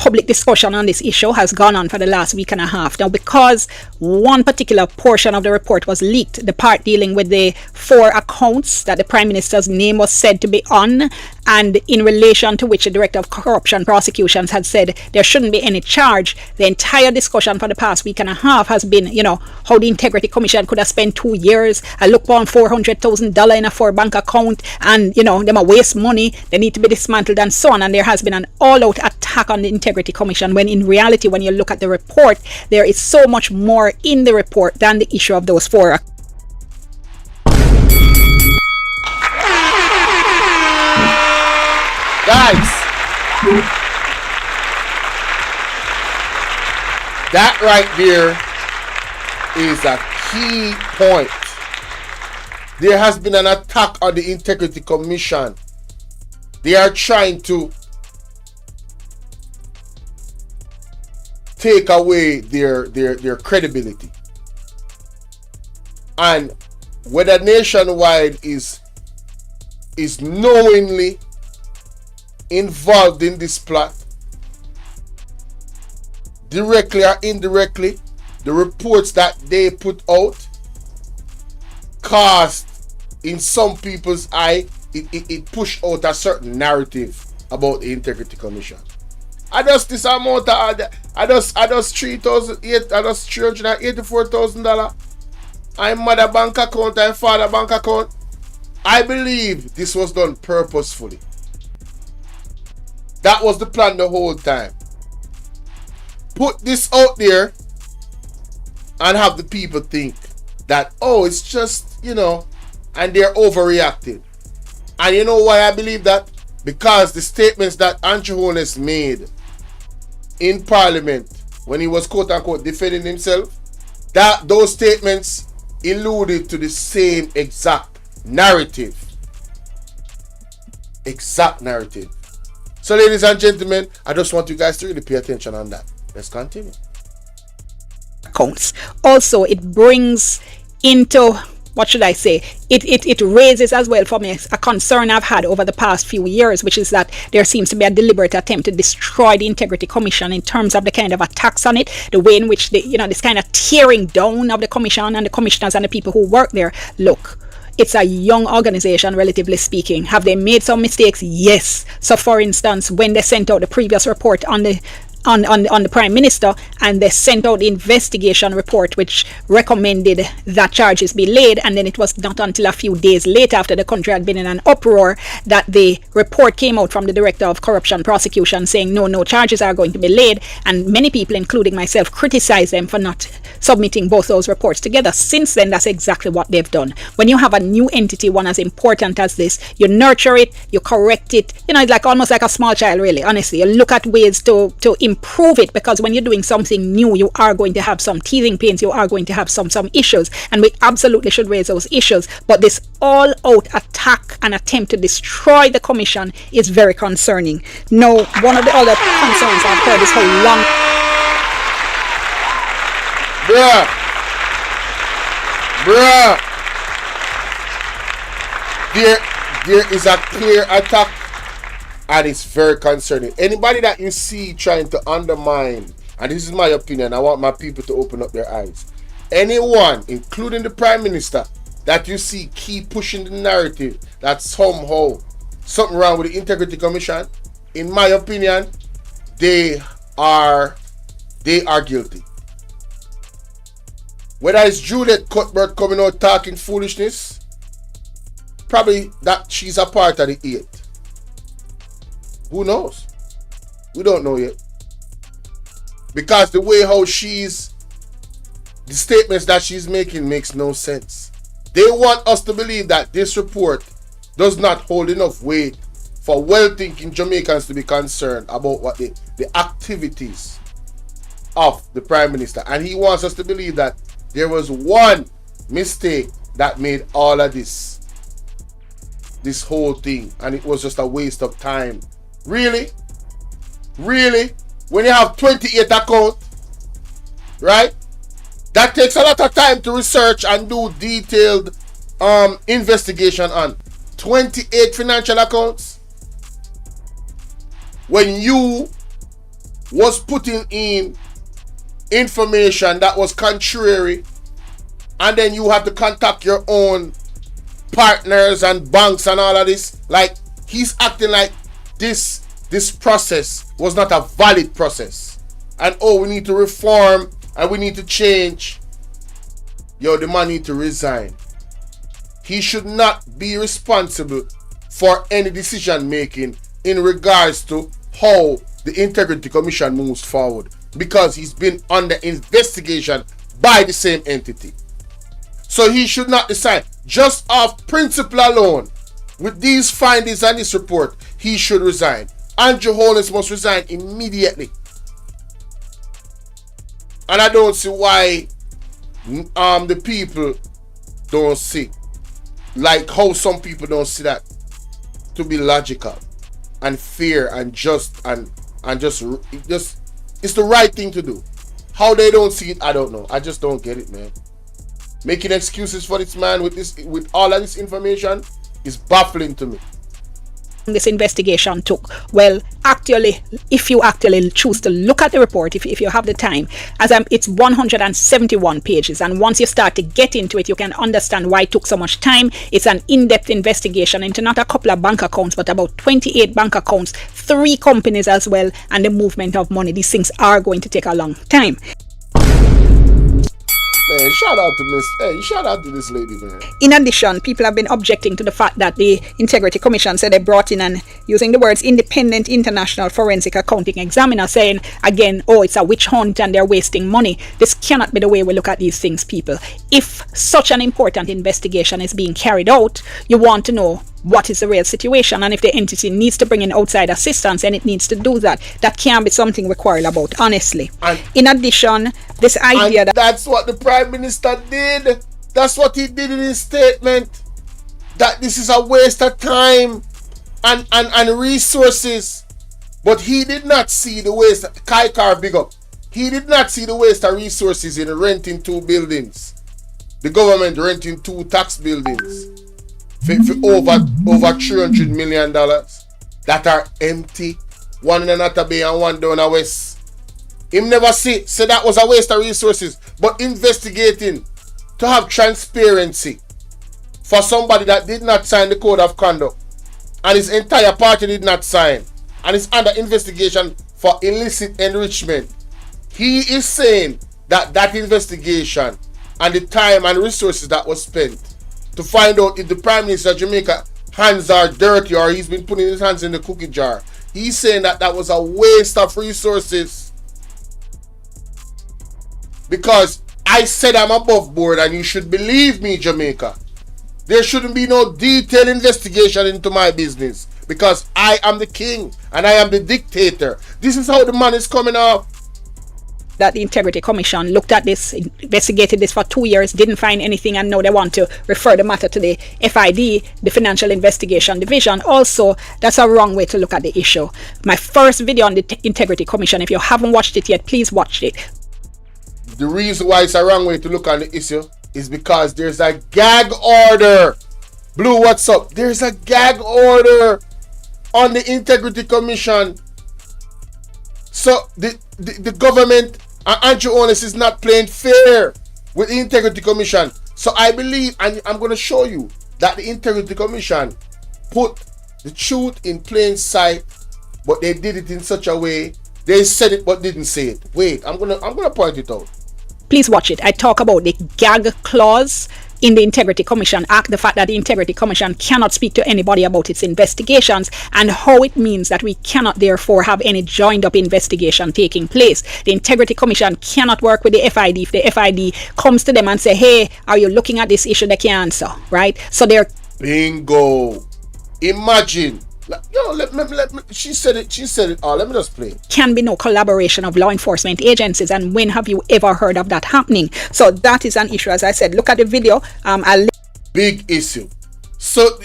public discussion on this issue has gone on for the last week and a half. Now, because one particular portion of the report was leaked, the part dealing with the 4 accounts that the Prime Minister's name was said to be on, and in relation to which the Director of Corruption Prosecutions had said there shouldn't be any charge, the entire discussion for the past week and a half has been, how the Integrity Commission could have spent 2 years and look on $400,000 in a 4 bank account, and them a waste money, they need to be dismantled and so on. And there has been an all-out attack on the Integrity Commission, when in reality, when you look at the report, there is so much more in the report than the issue of those 4. Guys, that right there is a key point. There has been an attack on the Integrity Commission. They are trying to take away their credibility. And whether Nationwide is knowingly involved in this plot, directly or indirectly, the reports that they put out caused, in some people's eye, it pushed out a certain narrative about the Integrity Commission. I just this amount of I just $384,000. I'm mother bank account, I'm father bank account. I believe this was done purposefully. That was the plan the whole time. Put this out there and have the people think that, oh, it's just, and they're overreacting. And you know why I believe that? Because the statements that Andrew Holness made in Parliament when he was quote-unquote defending himself, that those statements alluded to the same exact narrative. So, ladies and gentlemen, I just want you guys to really pay attention on that. Let's continue. Accounts. Also, it brings into, what should I say, it raises as well for me a concern I've had over the past few years, which is that there seems to be a deliberate attempt to destroy the Integrity Commission in terms of the kind of attacks on it, the way in which this kind of tearing down of the commission and the commissioners and the people who work there. Look, it's a young organization, relatively speaking. Have they made some mistakes? Yes. So, for instance, when they sent out the previous report on the Prime Minister, and they sent out the investigation report which recommended that charges be laid, and then it was not until a few days later, after the country had been in an uproar, that the report came out from the Director of Corruption Prosecution saying no charges are going to be laid, and many people, including myself, criticized them for not submitting both those reports together. Since then, that's exactly what they've done. When you have a new entity, one as important as this, you nurture it, you correct it, it's like almost like a small child, really, honestly. You look at ways to improve it, because when you're doing something new, you are going to have some teething pains, you are going to have some issues, and we absolutely should raise those issues. But this all-out attack and attempt to destroy the commission is very concerning. Now, one of the other concerns I've heard is how long... Bruh, there is a clear attack, and it's very concerning. Anybody that you see trying to undermine, and this is my opinion, I want my people to open up their eyes. Anyone, including the Prime Minister, that you see keep pushing the narrative that somehow something wrong with the Integrity Commission, in my opinion, they are guilty. Whether it's Juliet Cuthbert coming out talking foolishness, probably that she's a part of the 8. Who knows? We don't know yet. Because the way how the statements that she's making makes no sense. They want us to believe that this report does not hold enough weight for well-thinking Jamaicans to be concerned about what the activities of the Prime Minister. And he wants us to believe that there was one mistake that made all of this whole thing, and it was just a waste of time. Really? When you have 28 accounts, right? That takes a lot of time to research and do detailed investigation on 28 financial accounts. When you was putting in information that was contrary, and then you have to contact your own partners and banks and all of this. Like, he's acting like this process was not a valid process, and we need to reform and we need to change. Yo, the man need to resign. He should not be responsible for any decision making in regards to how the Integrity Commission moves forward, because he's been under investigation by the same entity. So he should not decide. Just off principle alone, with these findings and this report, he should resign. Andrew Holness must resign immediately. And I don't see why the people don't see, like how some people don't see that to be logical and fair and just and just it's the right thing to do. How they don't see it, I don't know. I just don't get it, man. Making excuses for this man with all of this information is baffling to me. This investigation took, well, actually, if you actually choose to look at the report, if you have the time, it's 171 pages, and once you start to get into it, you can understand why it took so much time. It's an in-depth investigation into not a couple of bank accounts, but about 28 bank accounts, 3 companies as well, and the movement of money. These things are going to take a long time. Man, shout out to this lady, man. In addition, people have been objecting to the fact that the Integrity Commission said they brought in and using the words independent international forensic accounting examiner, saying again, it's a witch hunt and they're wasting money. This cannot be the way we look at these things, people. If such an important investigation is being carried out, you want to know what is the real situation, and if the entity needs to bring in outside assistance, and it needs to do that. That can't be something we quarrel about, honestly. In addition, this idea that that's what the Prime Minister did. That's what he did in his statement. That this is a waste of time and resources. But he did not see the waste. Kaikar, big up. He did not see the waste of resources in renting 2 buildings. The government renting 2 tax buildings for over $300 million that are empty. One in Anata Bay and one down the west. Him never say that was a waste of resources. But investigating to have transparency for somebody that did not sign the code of conduct and his entire party did not sign and is under investigation for illicit enrichment. He is saying that investigation and the time and resources that was spent to find out if the Prime Minister of Jamaica hands are dirty or he's been putting his hands in the cookie jar. He's saying that was a waste of resources. Because I said I'm above board and you should believe me, Jamaica. There shouldn't be no detailed investigation into my business because I am the king and I am the dictator. This is how the man is coming off. That the Integrity Commission looked at this, investigated this for 2 years, didn't find anything, and now they want to refer the matter to the FID, the Financial Investigation Division. Also, that's a wrong way to look at the issue. My first video on the Integrity Commission, if you haven't watched it yet, please watch it. The reason why it's a wrong way to look on the issue is because there's a gag order. Blue, what's up? There's a gag order on the Integrity Commission. So the government and Andrew Holness is not playing fair with the Integrity Commission. So I believe, and I'm going to show you, that the Integrity Commission put the truth in plain sight, but they did it in such a way. They said it but didn't say it. Wait, I'm gonna point it out. Please watch it. I talk about the gag clause in the Integrity Commission Act, the fact that the Integrity Commission cannot speak to anybody about its investigations, and how it means that we cannot therefore have any joined up investigation taking place. The Integrity Commission cannot work with the FID. If the FID comes to them and say, hey, are you looking at this issue, they can't answer, right? So they're... Bingo. Imagine. Let me, she said it all. Let me just play. Can be no collaboration of law enforcement agencies, and when have you ever heard of that happening? So that is an issue. As I said, look at the video. Big issue. So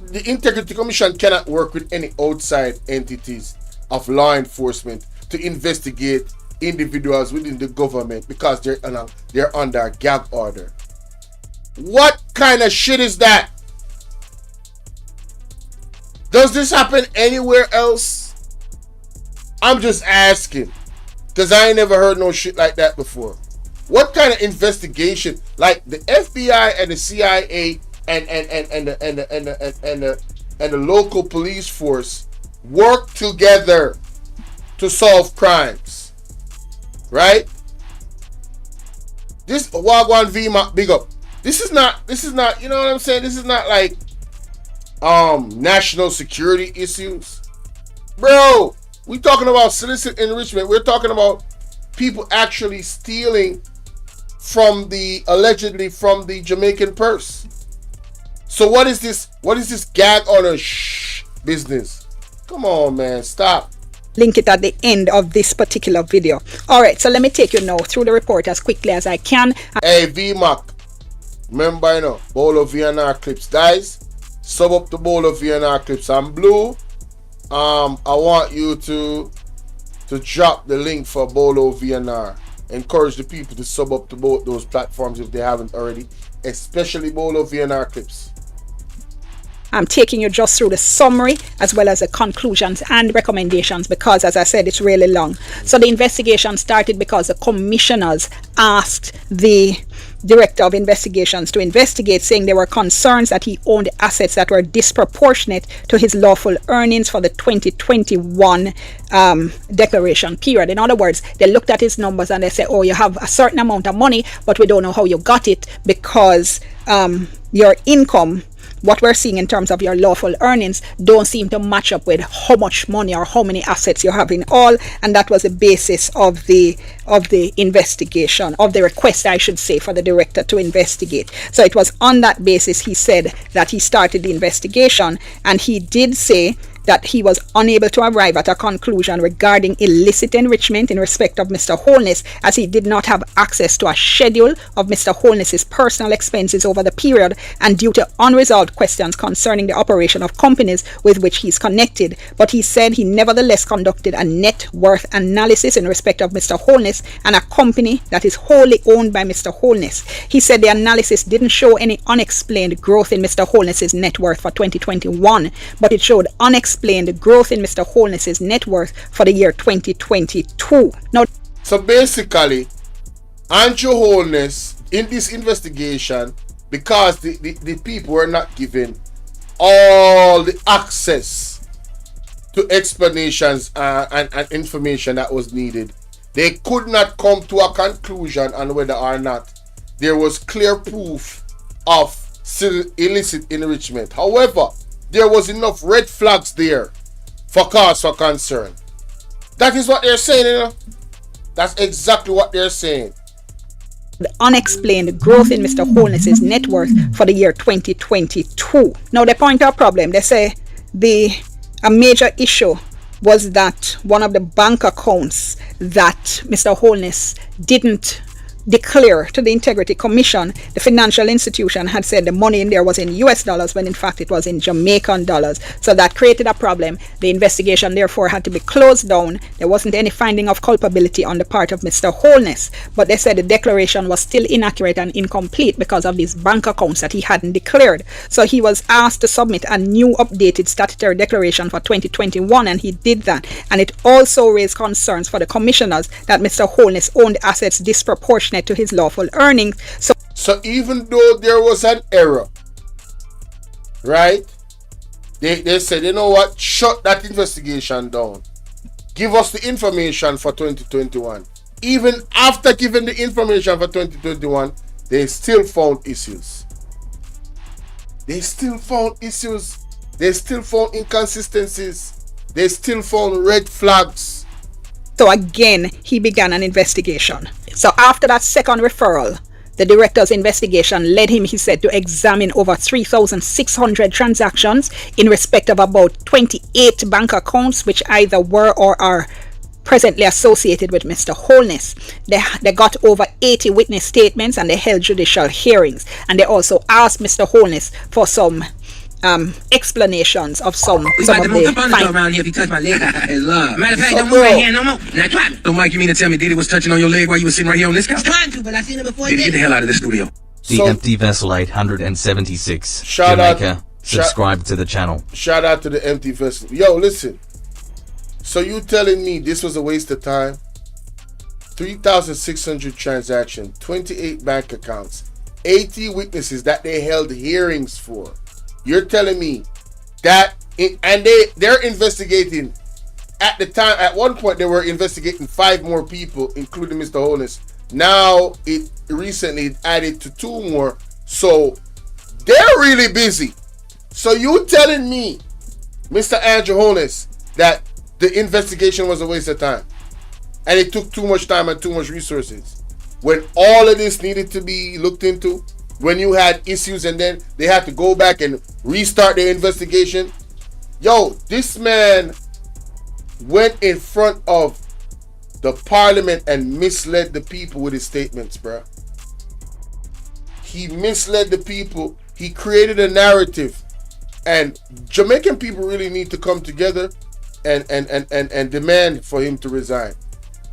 the Integrity Commission cannot work with any outside entities of law enforcement to investigate individuals within the government because they're under a gag order. What kind of shit is that? Does this happen anywhere else? I'm just asking. Because I ain't never heard no shit like that before. What kind of investigation? Like the FBI and the CIA and the local police force work together to solve crimes, right? This Wagwan V&R big up. This is not. You know what I'm saying? This is not like national security issues, bro. We talking about illicit enrichment. We're talking about people actually stealing allegedly from the Jamaican purse. So what is this? What is this gag on a business? Come on, man, stop. Link it at the end of this particular video. All right, so let me take you now through the report as quickly as I can. Hey, VMAC, remember, you know, Bolo V&R clips, guys. Sub up the Bolo V&R clips. I'm blue. I want you to drop the link for Bolo V&R. Encourage the people to sub up to both those platforms if they haven't already, especially Bolo V&R clips. I'm taking you just through the summary as well as the conclusions and recommendations because, as I said, it's really long. So the investigation started because the commissioners asked the director of investigations to investigate, saying there were concerns that he owned assets that were disproportionate to his lawful earnings for the 2021 declaration period. In other words, they looked at his numbers and they said, oh, you have a certain amount of money, but we don't know how you got it because your income, what we're seeing in terms of your lawful earnings, don't seem to match up with how much money or how many assets you have in all. And that was the basis of the investigation, of the request, I should say, for the director to investigate. So it was on that basis, he said, that he started the investigation. And he did say that he was unable to arrive at a conclusion regarding illicit enrichment in respect of Mr. Holness, as he did not have access to a schedule of Mr. Holness's personal expenses over the period, and due to unresolved questions concerning the operation of companies with which he is connected. But he said he nevertheless conducted a net worth analysis in respect of Mr. Holness and a company that is wholly owned by Mr. Holness. He said the analysis didn't show any unexplained growth in Mr. Holness's net worth for 2021, but it showed unexplained growth in Mr. Holness's net worth for the year 2022. Now, so basically, Andrew Holness in this investigation, because the people were not given all the access to explanations and information that was needed, they could not come to a conclusion on whether or not there was clear proof of illicit enrichment. However, there was enough red flags there for cause for concern. That is what they're saying, you know? That's exactly what they're saying. The unexplained growth in Mr. Holness's net worth for the year 2022. Now they point out a problem. They say a major issue was that one of the bank accounts that Mr. Holness didn't declare to the Integrity Commission, the financial institution had said the money in there was in US dollars when in fact it was in Jamaican dollars. So that created a problem. The investigation therefore had to be closed down. There wasn't any finding of culpability on the part of Mr. Holness, but they said the declaration was still inaccurate and incomplete because of these bank accounts that he hadn't declared. So he was asked to submit a new updated statutory declaration for 2021, and he did that. And it also raised concerns for the commissioners that Mr. Holness owned assets disproportionate to his lawful earnings. So even though there was an error, right? They said, you know what? Shut that investigation down. Give us the information for 2021. Even after giving the information for 2021, they still found issues. They still found issues. They still found inconsistencies. They still found red flags. So again, he began an investigation. So after that second referral, the director's investigation led him, he said, to examine over 3,600 transactions in respect of about 28 bank accounts, which either were or are presently associated with Mr. Holness. They got over 80 witness statements and they held judicial hearings. And they also asked Mr. Holness for some explanations of some of the around here if you touch my leg. Matter of fact, don't move that hand no more. Now try me. So Mike, you mean to tell me Diddy was touching on your leg while you were sitting right here on this couch? Trying to, but I seen it before. Diddy, get the hell out of the studio. The Empty Vessel 876. Shout Jamaica. out, subscribe to the channel. Shout out to the Empty Vessel. Yo, listen. So you telling me this was a waste of time? 3,600 transactions, 28 bank accounts, 80 witnesses that they held hearings for. You're telling me that, and they're investigating. At the time, at one point, they were investigating 5 more people, including Mr. Holness. Now, it recently added to 2 more. So, they're really busy. So, you telling me, Mr. Andrew Holness, that the investigation was a waste of time? And it took too much time and too much resources? When all of this needed to be looked into? When you had issues and then they had to go back and restart their investigation? Yo, this man went in front of the parliament and misled the people with his statements, bruh. He misled the people. He created a narrative. And Jamaican people really need to come together and demand for him to resign.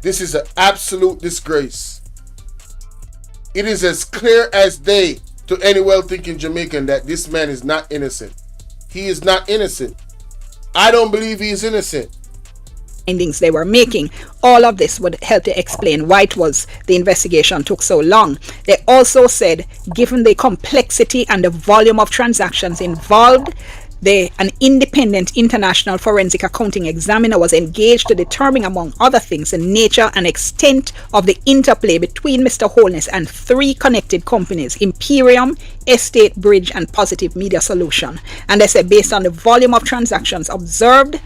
This is an absolute disgrace. It is as clear as day to any well-thinking Jamaican that this man is not innocent. He is not innocent. I don't believe he is innocent. Findings they were making. All of this would help to explain why it was the investigation took so long. They also said, given the complexity and the volume of transactions involved, an independent international forensic accounting examiner was engaged to determine, among other things, the nature and extent of the interplay between Mr. Holness and 3 connected companies, Imperium, Estate Bridge, and Positive Media Solution. And they said, based on the volume of transactions observed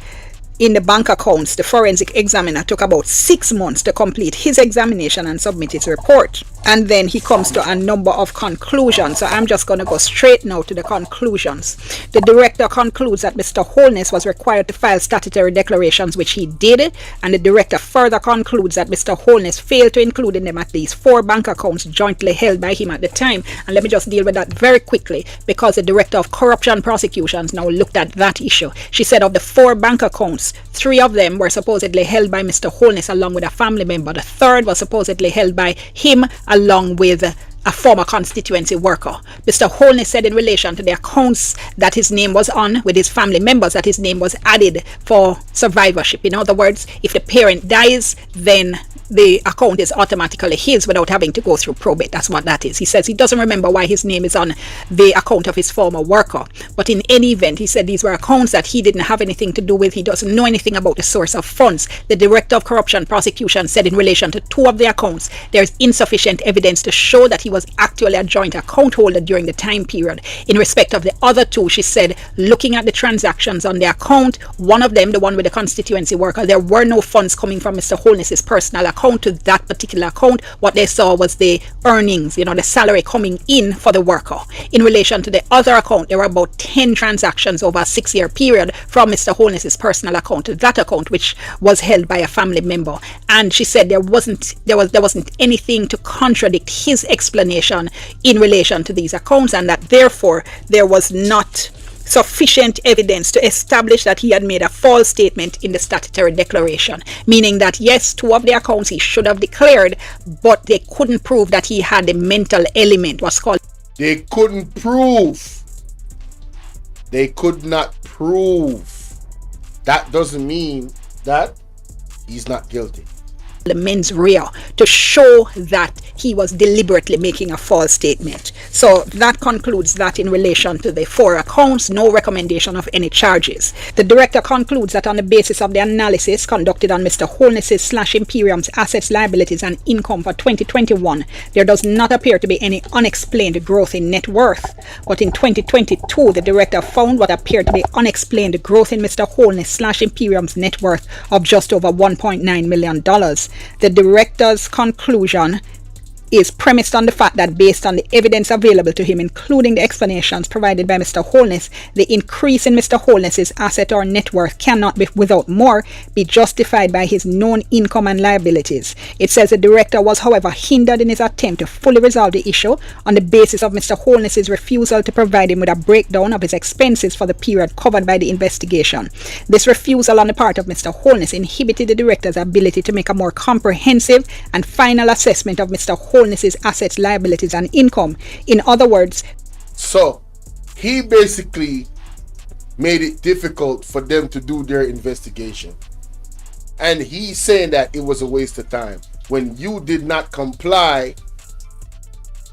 in the bank accounts, the forensic examiner took about 6 months to complete his examination and submit his report. And then he comes to a number of conclusions. So I'm just going to go straight now to the conclusions. The director concludes that Mr. Holness was required to file statutory declarations, which he did. And the director further concludes that Mr. Holness failed to include in them at least 4 bank accounts jointly held by him at the time. And let me just deal with that very quickly, because the director of corruption prosecutions now looked at that issue. She said of the 4 bank accounts, 3 of them were supposedly held by Mr. Holness along with a family member. The 3rd was supposedly held by him along with a former constituency worker. Mr. Holness said in relation to the accounts that his name was on with his family members that his name was added for survivorship. In other words, if the parent dies, then the account is automatically his without having to go through probate. That's what that is. He says he doesn't remember why his name is on the account of his former worker. But in any event, he said these were accounts that he didn't have anything to do with. He doesn't know anything about the source of funds. The director of corruption prosecution said in relation to 2 of the accounts, there's insufficient evidence to show that he was actually a joint account holder during the time period. In respect of the other 2, she said, looking at the transactions on the account, one of them, the one with the constituency worker, there were no funds coming from Mr. Holness's personal account to that particular account. What they saw was the earnings, the salary coming in for the worker. In relation to the other account, there were about 10 transactions over a 6-year period from Mr. Holness's personal account to that account, which was held by a family member. And she said there wasn't anything to contradict his explanation in relation to these accounts, and that therefore there was not sufficient evidence to establish that he had made a false statement in the statutory declaration, meaning that yes, 2 of the accounts he should have declared, but they couldn't prove that he had the mental element, what's called. They couldn't prove. They could not prove. That doesn't mean that he's not guilty. The mens rea to show that he was deliberately making a false statement. So that concludes that in relation to the 4 accounts, no recommendation of any charges. The director concludes that on the basis of the analysis conducted on Mr. Holness's / Imperium's assets, liabilities and income for 2021, there does not appear to be any unexplained growth in net worth. But in 2022, the director found what appeared to be unexplained growth in Mr. Holness / Imperium's net worth of just over $1.9 million. The director's conclusion is premised on the fact that based on the evidence available to him, including the explanations provided by Mr. Holness, the increase in Mr. Holness's asset or net worth cannot be, without more, be justified by his known income and liabilities. It says the director was, however, hindered in his attempt to fully resolve the issue on the basis of Mr. Holness's refusal to provide him with a breakdown of his expenses for the period covered by the investigation. This refusal on the part of Mr. Holness inhibited the director's ability to make a more comprehensive and final assessment of Mr. Holness's assets, liabilities, and income. In other words, so he basically made it difficult for them to do their investigation, and he's saying that it was a waste of time. when you did not comply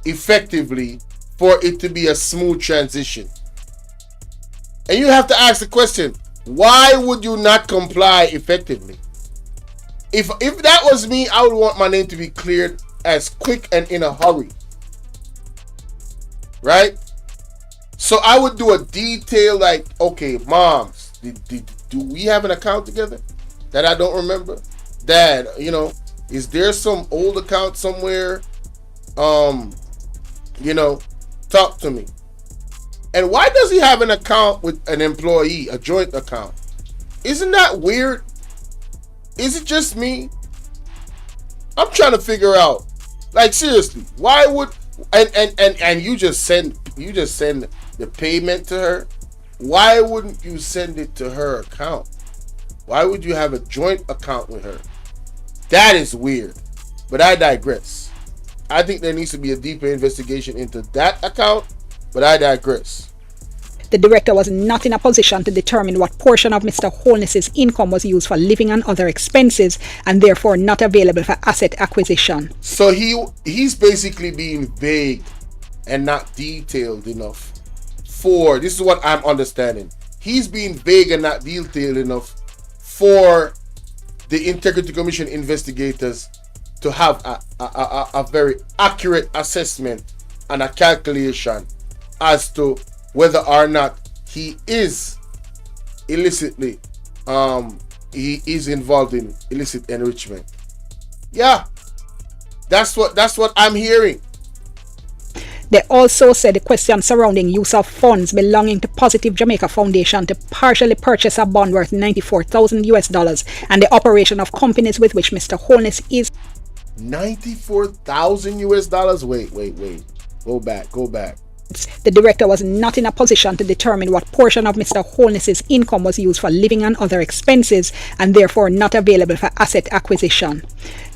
effectively for it to be a smooth transition. And you have to ask the question, why would you not comply effectively? If that was me, I would want my name to be cleared as quick and in a hurry. Right? So I would do a detail like, okay, moms, do we have an account together that I don't remember? Dad, is there some old account somewhere? Talk to me. And why does he have an account with an employee, a joint account? Isn't that weird? Is it just me? I'm trying to figure out. Like, seriously, why would and you just send the payment to her? Why wouldn't you send it to her account? Why would you have a joint account with her? That is weird. But I digress. I think there needs to be a deeper investigation into that account, but I digress. The director was not in a position to determine what portion of Mr. Holness's income was used for living and other expenses, and therefore not available for asset acquisition. So he's basically being vague and not detailed enough for, this is what I'm understanding, he's being vague and not detailed enough for the Integrity Commission investigators to have a very accurate assessment and a calculation as to whether or not he is illicitly he is involved in illicit enrichment. Yeah, that's what I'm hearing. They also said the question surrounding use of funds belonging to Positive Jamaica Foundation to partially purchase a bond worth $94,000 and the operation of companies with which Mr. Holness is $94,000. Wait. Go back. The director was not in a position to determine what portion of Mr. Holness's income was used for living and other expenses, and therefore not available for asset acquisition.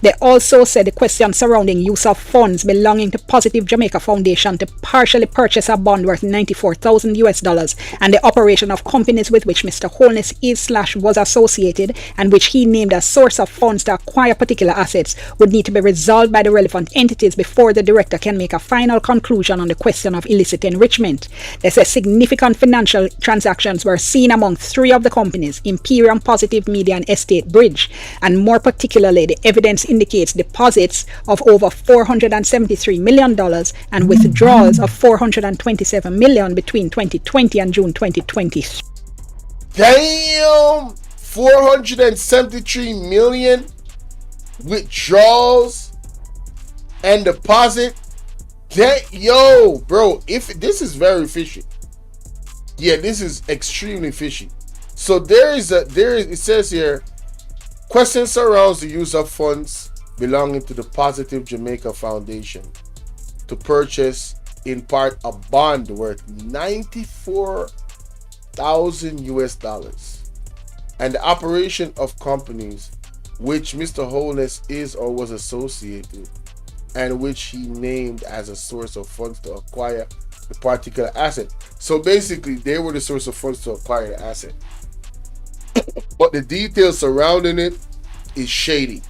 They also said the question surrounding use of funds belonging to Positive Jamaica Foundation to partially purchase a bond worth $94,000 and the operation of companies with which Mr. Holness is/was associated and which he named as source of funds to acquire particular assets would need to be resolved by the relevant entities before the director can make a final conclusion on the question of illicit enrichment. They said significant financial transactions were seen among three of the companies, Imperium, Positive Media and Estate Bridge, and more particularly the evidence indicates deposits of over $473 million and withdrawals of $427 million between 2020 and June 2020. Damn! 473 million withdrawals and deposit. Yo, bro, if this is very fishy. Yeah, this is extremely fishy. So it says here, question surrounds the use of funds belonging to the Positive Jamaica Foundation to purchase in part a bond worth $94,000 and the operation of companies which Mr. Holness is or was associated and which he named as a source of funds to acquire the particular asset. So basically, they were the source of funds to acquire the asset. But the details surrounding it is shady.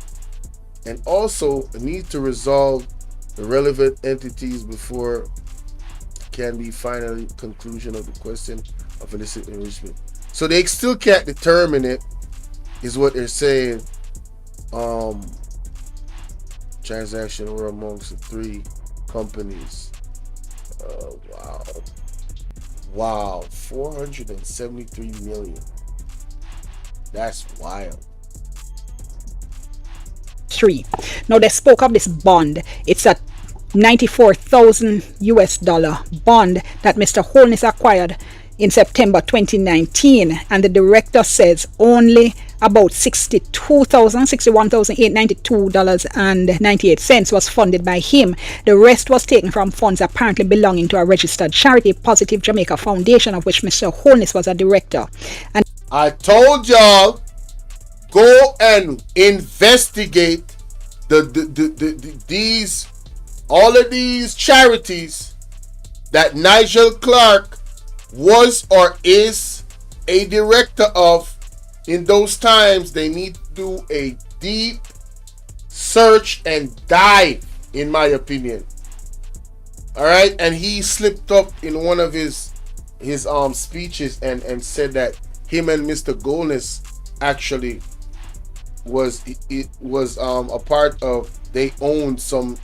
And also, need to resolve the relevant entities before can be finally conclusion of the question of illicit enrichment. So they still can't determine it, is what they're saying. Transaction were amongst the three companies. Wow, 473 million. That's wild. Now they spoke of this bond. It's a $94,000 bond that Mr. Holness acquired in September 2019, and the director says only about $61,892.98 was funded by him. The rest was taken from funds apparently belonging to a registered charity, Positive Jamaica Foundation, of which Mr. Holness was a director. And I told y'all, go and investigate all of these charities that Nigel Clark was or is a director of. In those times, they need to do a deep search and dive, in my opinion. All right, and he slipped up in one of his speeches and said that him and Mr. Holness actually was a part of, they owned some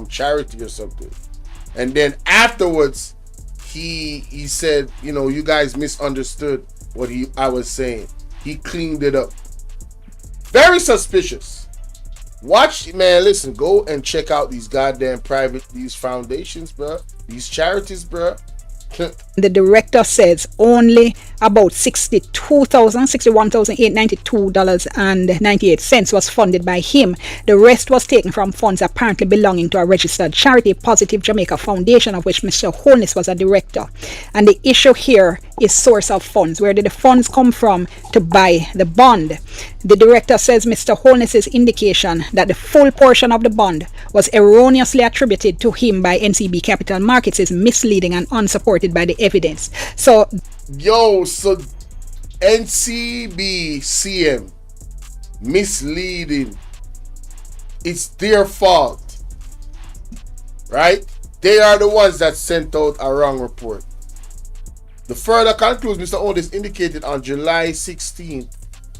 charity or something, and then afterwards he said, you know, you guys misunderstood what I was saying. He cleaned it up. Very suspicious. Watch, man, listen, go and check out these goddamn these foundations, bro. These charities, bro. The director says only about $61,892.98 was funded by him. The rest was taken from funds apparently belonging to a registered charity, Positive Jamaica Foundation, of which Mr. Holness was a director. And the issue here is source of funds. Where did the funds come from to buy the bond? The director says Mr. Holness's indication that the full portion of the bond was erroneously attributed to him by NCB Capital Markets is misleading and unsupported by the evidence. So NCB CM misleading. It's their fault, right? They are the ones that sent out a wrong report. The further concludes, Mr. Holness indicated on July 16th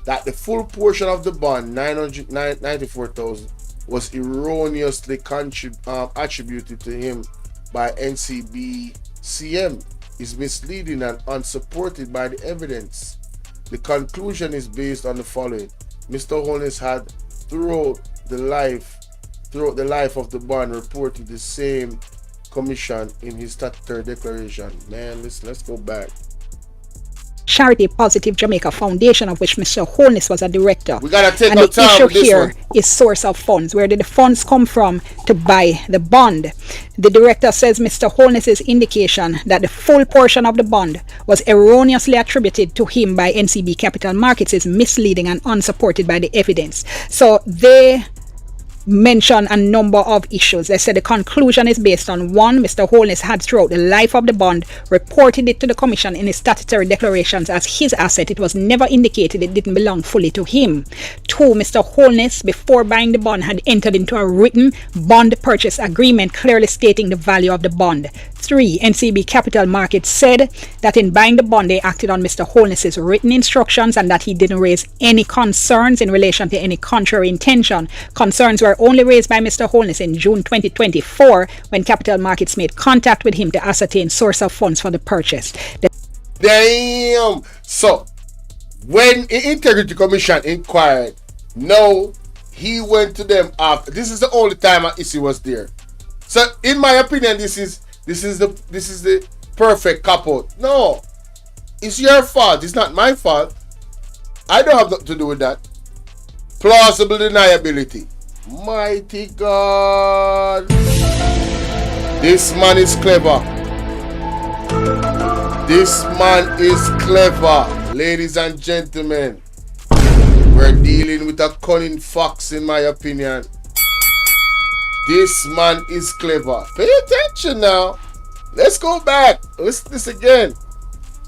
that the full portion of the bond, $994,000, was erroneously attributed to him by NCB CM. Is misleading and unsupported by the evidence. The conclusion is based on the following. Mr. Holness had throughout the life of the bond reported the same commission in his statutory declaration. Man, let's go back. Charity Positive Jamaica Foundation, of which Mr. Holness was a director. We gotta take and our the time issue with this here one. is source of funds. Where did the funds come from to buy the bond? The director says Mr. Holness's indication that the full portion of the bond was erroneously attributed to him by NCB Capital Markets is misleading and unsupported by the evidence. So they mention a number of issues. They said the conclusion is based on one, Mr. Holness had throughout the life of the bond reported it to the commission in his statutory declarations as his asset. It was never indicated it didn't belong fully to him. Two, Mr. Holness, before buying the bond, had entered into a written bond purchase agreement clearly stating the value of the bond. Three, NCB Capital Markets said that in buying the bond they acted on Mr. Holness's written instructions and that he didn't raise any concerns in relation to any contrary intention. Concerns were only raised by Mr. Holness in June 2024 when Capital Markets made contact with him to ascertain source of funds for the purchase. Damn! So, when the Integrity Commission inquired, no, he went to them after. This is the only time an issue was there. So, in my opinion, this is the perfect cop-out. No, it's your fault. It's not my fault. I don't have nothing to do with that. Plausible deniability. Mighty God. This man is clever. This man is clever. Ladies and gentlemen, we're dealing with a cunning fox, in my opinion. This man is clever. Pay attention now. Let's go back. Listen to this again.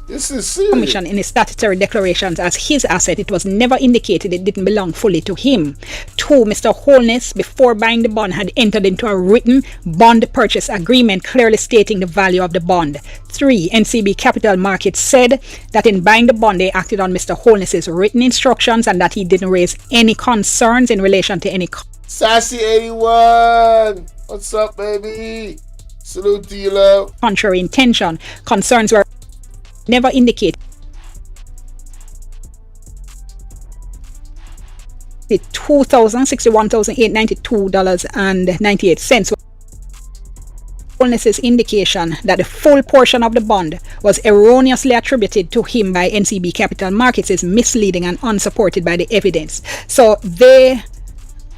This is serious. Commission in his statutory declarations as his asset. It was never indicated it didn't belong fully to him. Two, Mr. Holness, before buying the bond, had entered into a written bond purchase agreement clearly stating the value of the bond. Three, NCB Capital Markets said that in buying the bond they acted on Mr. Holness's written instructions and that he didn't raise any concerns in relation to any Sassy 81. What's up, baby? Salute to you, love. Contrary intention. Concerns were never indicated. The $61,892.98. Holness's indication that the full portion of the bond was erroneously attributed to him by NCB Capital Markets is misleading and unsupported by the evidence. So they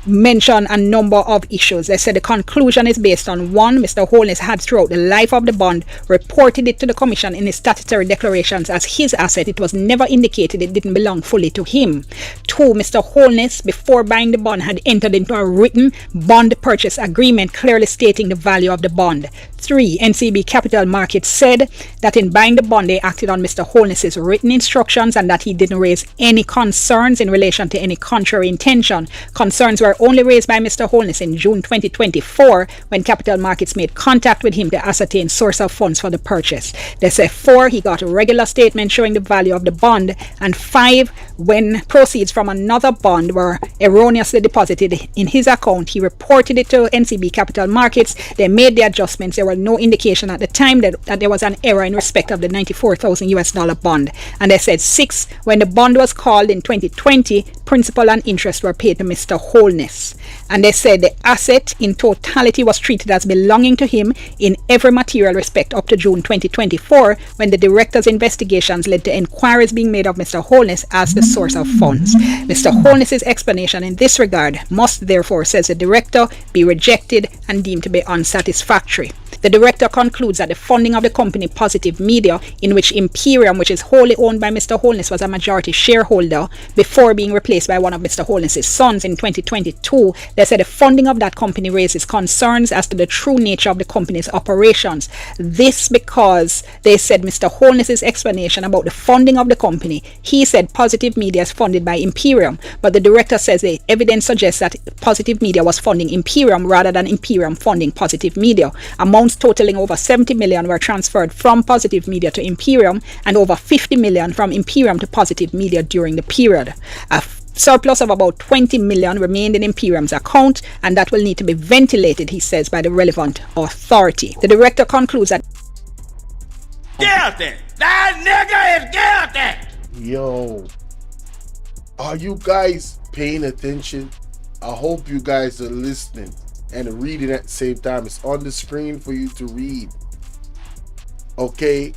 mention a number of issues. They said the conclusion is based on one, Mr. Holness had throughout the life of the bond reported it to the commission in his statutory declarations as his asset. It was never indicated it didn't belong fully to him. Two, Mr. Holness, before buying the bond, had entered into a written bond purchase agreement clearly stating the value of the bond. 3, NCB Capital Markets said that in buying the bond, they acted on Mr. Holness's written instructions and that he didn't raise any concerns in relation to any contrary intention. Concerns were only raised by Mr. Holness in June 2024 when Capital Markets made contact with him to ascertain source of funds for the purchase. They say 4, he got a regular statement showing the value of the bond, and 5, when proceeds from another bond were erroneously deposited in his account, he reported it to NCB Capital Markets. They made the adjustments. There were no indication at the time that there was an error in respect of the $94,000 bond. And they said 6, when the bond was called in 2020, principal and interest were paid to Mr. Holness. And they said the asset in totality was treated as belonging to him in every material respect up to June 2024, when the director's investigations led to inquiries being made of Mr. Holness as the source of funds. Mr. Holness's explanation in this regard must therefore, says the director, be rejected and deemed to be unsatisfactory. The director concludes that the funding of the company Positive Media, in which Imperium, which is wholly owned by Mr. Holness, was a majority shareholder before being replaced by one of Mr. Holness's sons in 2022, they said the funding of that company raises concerns as to the true nature of the company's operations. This because they said Mr. Holness's explanation about the funding of the company, he said Positive Media is funded by Imperium, but the director says the evidence suggests that Positive Media was funding Imperium rather than Imperium funding Positive Media. Amounts totaling over 70 million were transferred from Positive Media to Imperium and over 50 million from Imperium to Positive Media during the period. A surplus of about 20 million remained in Imperium's account, and that will need to be ventilated, he says, by the relevant authority. The director concludes that guilty. That nigga is guilty. Yo, are you guys paying attention? I hope you guys are listening and reading at the same time. It's on the screen for you to read. Okay,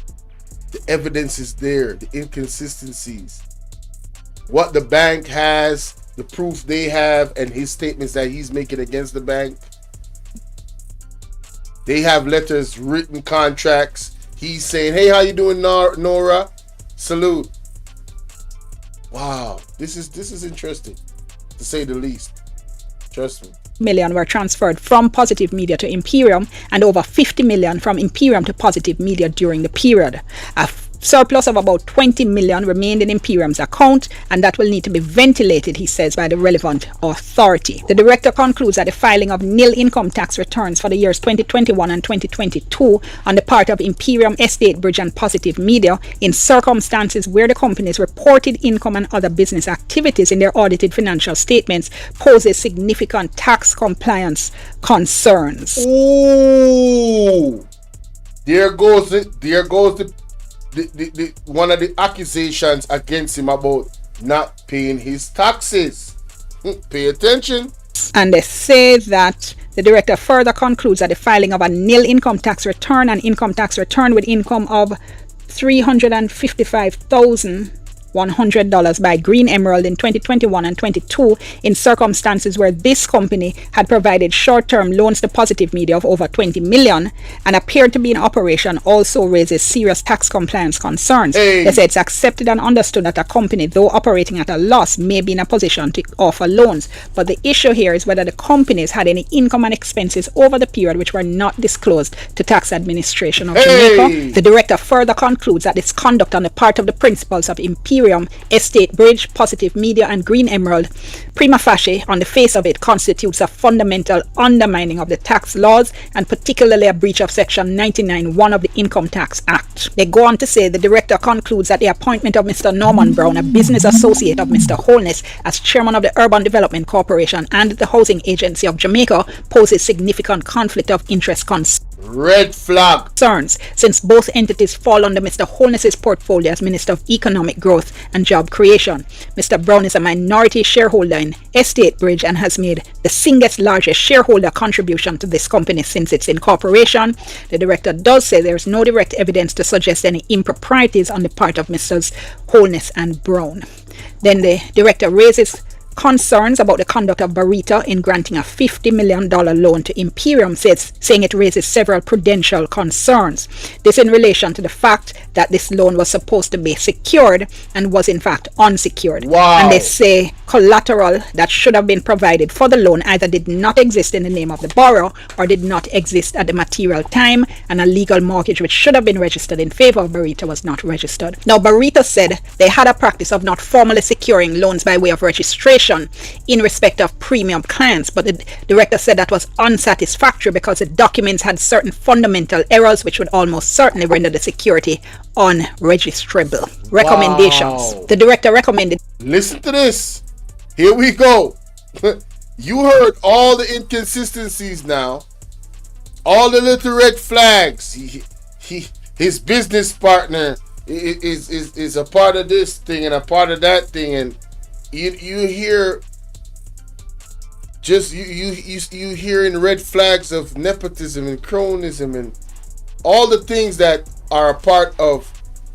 the evidence is there, the inconsistencies, what the bank has, the proof they have, and his statements that he's making against the bank. They have letters, written contracts. He's saying, hey, how you doing, Nora? Salute. Wow, this is interesting, to say the least. Trust me. million were transferred from Positive Media to Imperium and over 50 million from Imperium to Positive Media during the period. A surplus of about 20 million remained in Imperium's account, and that will need to be ventilated, he says, by the relevant authority. The director concludes that the filing of nil income tax returns for the years 2021 and 2022 on the part of Imperium, Estate Bridge and Positive Media in circumstances where the company's reported income and other business activities in their audited financial statements poses significant tax compliance concerns. Ooh, there goes the one of the accusations against him about not paying his taxes. Pay attention. And they say that the director further concludes that the filing of a nil income tax return and income tax return with income of $355,100 by Green Emerald in 2021 and 22 in circumstances where this company had provided short-term loans to Positive Media of over 20 million and appeared to be in operation also raises serious tax compliance concerns. They say it's accepted and understood that a company, though operating at a loss, may be in a position to offer loans, but the issue here is whether the companies had any income and expenses over the period which were not disclosed to tax administration of Jamaica. The director further concludes that its conduct on the part of the principals of Imperium, Estate Bridge, Positive Media and Green Emerald prima facie on the face of it constitutes a fundamental undermining of the tax laws and particularly a breach of section 99(1) of the Income Tax Act. They go on to say the director concludes that the appointment of Mr. Norman Brown, a business associate of Mr. Holness, as chairman of the Urban Development Corporation and the Housing Agency of Jamaica poses significant conflict of interest red flag concerns, since both entities fall under Mr. Holness's portfolio as Minister of Economic Growth and Job Creation. Mr. Brown is a minority shareholder in Estate Bridge and has made the single largest shareholder contribution to this company since its incorporation. The director does say there is no direct evidence to suggest any improprieties on the part of Mrs. Holness and Brown. Then the director raises concerns about the conduct of Barita in granting a $50 million loan to Imperium, saying it raises several prudential concerns. This in relation to the fact that this loan was supposed to be secured and was in fact unsecured. Wow. And they say collateral that should have been provided for the loan either did not exist in the name of the borrower or did not exist at the material time, and a legal mortgage which should have been registered in favor of Barita was not registered. Now, Barita said they had a practice of not formally securing loans by way of registration in respect of premium clients, but the director said that was unsatisfactory because the documents had certain fundamental errors which would almost certainly render the security unregistrable. Recommendations. The director recommended. Listen to this. Here we go. You heard all the inconsistencies now. All the little red flags. His business partner is a part of this thing and a part of that thing, and you hear just you hearing red flags of nepotism and cronism and all the things that are a part of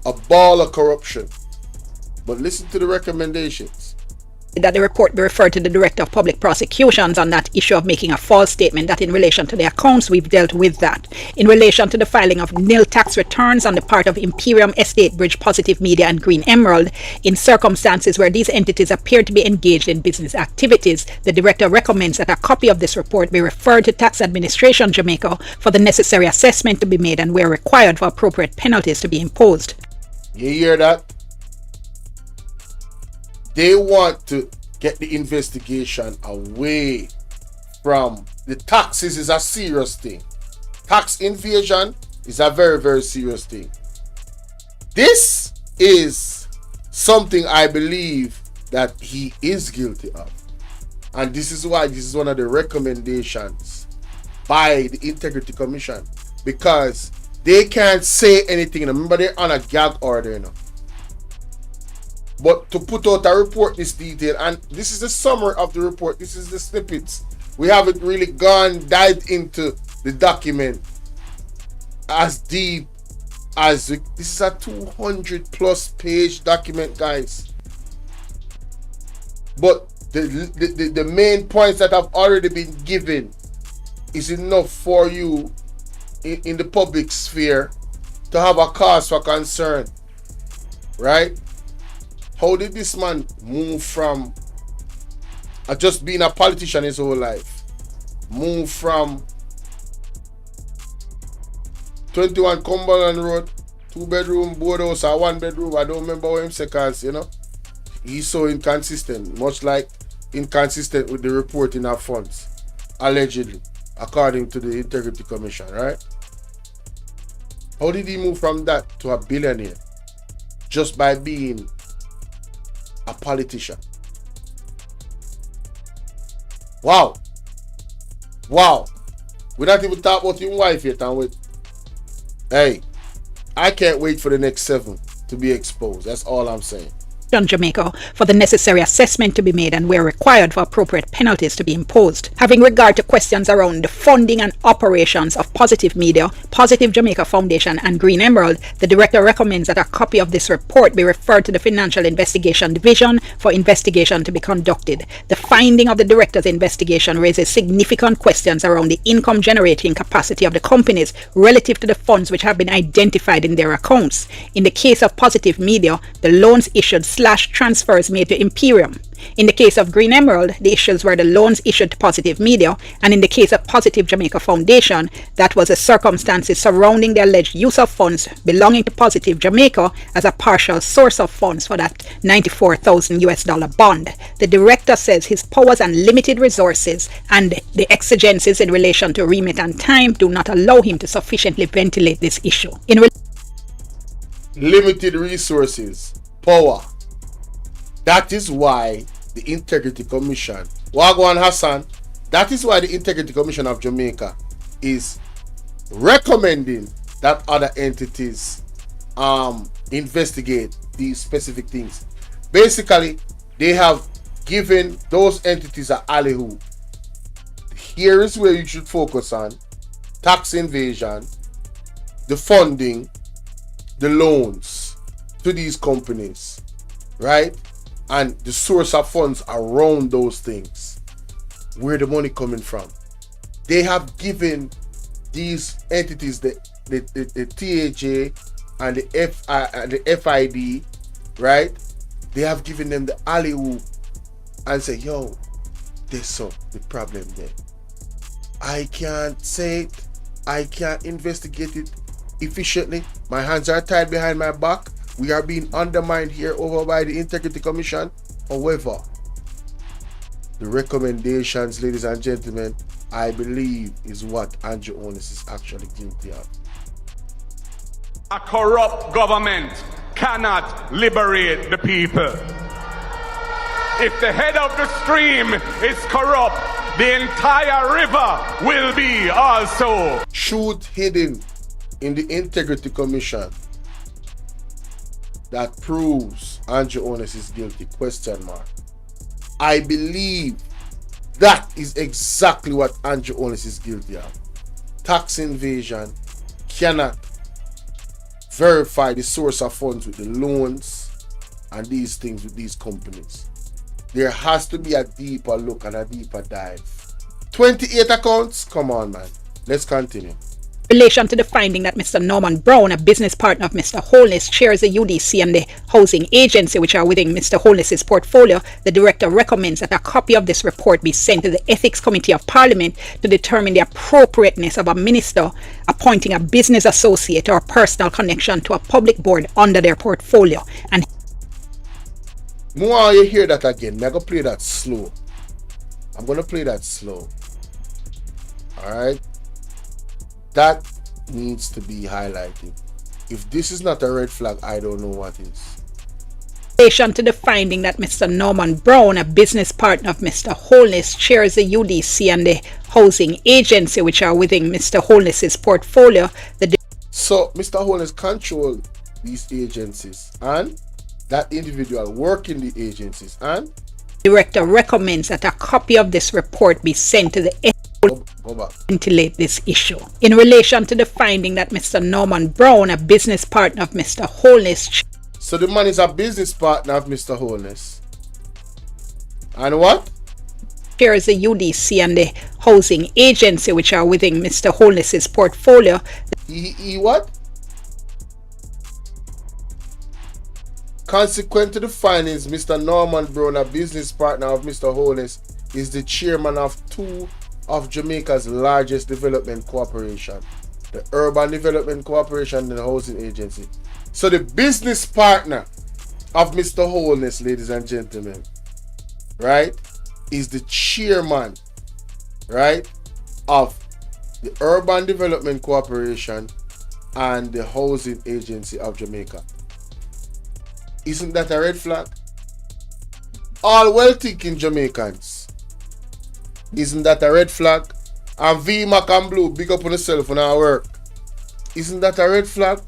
a ball of corruption. But listen to the recommendations. That the report be referred to the Director of Public Prosecutions on that issue of making a false statement, that in relation to the accounts, we've dealt with that. In relation to the filing of nil tax returns on the part of Imperium, Estate Bridge, Positive Media and Green Emerald, in circumstances where these entities appear to be engaged in business activities, the Director recommends that a copy of this report be referred to Tax Administration Jamaica for the necessary assessment to be made and where required for appropriate penalties to be imposed. You hear that? They want to get the investigation away from the taxes. Is a serious thing. Tax invasion is a very, very serious thing. This is something I believe that he is guilty of. And this is why this is one of the recommendations by the Integrity Commission. Because they can't say anything. Remember, they're on a gag order, you know. But to put out a report this detail, and this is the summary of the report, this is the snippets. We haven't really dived into the document as deep as this is a 200 plus page document, guys. But the main points that have already been given is enough for you in the public sphere to have a cause for concern, right? How did this man move from just being a politician his whole life? Move from 21 Cumberland Road, 2-bedroom boardhouse or 1-bedroom. I don't remember what him say, cause you know he's so inconsistent, much like inconsistent with the reporting of funds, allegedly, according to the Integrity Commission, right? How did he move from that to a billionaire just by being a politician? Wow. We're not even talking about your wife yet, and with. Hey, I can't wait for the next 7 to be exposed. That's all I'm saying. Jamaica for the necessary assessment to be made and where required for appropriate penalties to be imposed. Having regard to questions around the funding and operations of Positive Media, Positive Jamaica Foundation and Green Emerald, the director recommends that a copy of this report be referred to the Financial Investigation Division for investigation to be conducted. The finding of the director's investigation raises significant questions around the income generating capacity of the companies relative to the funds which have been identified in their accounts. In the case of Positive Media, the loans issued / transfers made to Imperium. In the case of Green Emerald, the issues were the loans issued to Positive Media, and in the case of Positive Jamaica Foundation, that was the circumstances surrounding the alleged use of funds belonging to Positive Jamaica as a partial source of funds for that $94,000 bond. The director says his powers and limited resources and the exigencies in relation to remit and time do not allow him to sufficiently ventilate this issue. Limited resources, power. That is why the Integrity Commission, Wagwan Hassan, that is why the Integrity Commission of Jamaica is recommending that other entities investigate these specific things. Basically, they have given those entities an alley-oop. Here is where you should focus on: tax invasion, the funding, the loans to these companies, right? And the source of funds around those things, where the money coming from. They have given these entities, the TAJ and the FID, right? They have given them the alley-oop and say, yo, this so the problem there. I can't say it. I can't investigate it efficiently. My hands are tied behind my back. We are being undermined here over by the Integrity Commission. However, the recommendations, ladies and gentlemen, I believe is what Andrew Holness is actually guilty of. A corrupt government cannot liberate the people. If the head of the stream is corrupt, the entire river will be also. Truth hidden in the Integrity Commission that proves Andrew Holness is guilty, question mark. I believe that is exactly what Andrew Holness is guilty of. Tax invasion, cannot verify the source of funds with the loans and these things with these companies. There has to be a deeper look and a deeper dive. 28 accounts? Come on, man. Let's continue. In relation to the finding that Mr. Norman Brown, a business partner of Mr. Holness, chairs the UDC and the housing agency which are within Mr. Holness's portfolio, the director recommends that a copy of this report be sent to the Ethics Committee of Parliament to determine the appropriateness of a minister appointing a business associate or personal connection to a public board under their portfolio. And more you hear that again. I'm going to play that slow. I'm going to play that slow. Alright? That needs to be highlighted. If this is not a red flag, I don't know what is. In relation to the finding that Mr. Norman Brown, a business partner of Mr. Holness, chairs the UDC and the housing agency which are within Mr. Holness's portfolio. So Mr. Holness controls these agencies and that individual working the agencies, and director recommends that a copy of this report be sent to the ventilate this issue. In relation to the finding that Mr. Norman Brown, a business partner of Mr. Holness. So the man is a business partner of Mr. Holness. And what? Chairs the UDC and the housing agency which are within Mr. Holness's portfolio. He what? Consequent to the findings, Mr. Norman Brown, a business partner of Mr. Holness, is the chairman of two of Jamaica's largest development corporation, the Urban Development Corporation and the Housing Agency. So the business partner of Mr. Holness, ladies and gentlemen, right, is the chairman, right, of the Urban Development Corporation and the Housing Agency of Jamaica. Isn't that a red flag? All well-thinking Jamaicans. Isn't that a red flag? And V, Mac and Blue, big up on yourself on our work. Isn't that a red flag?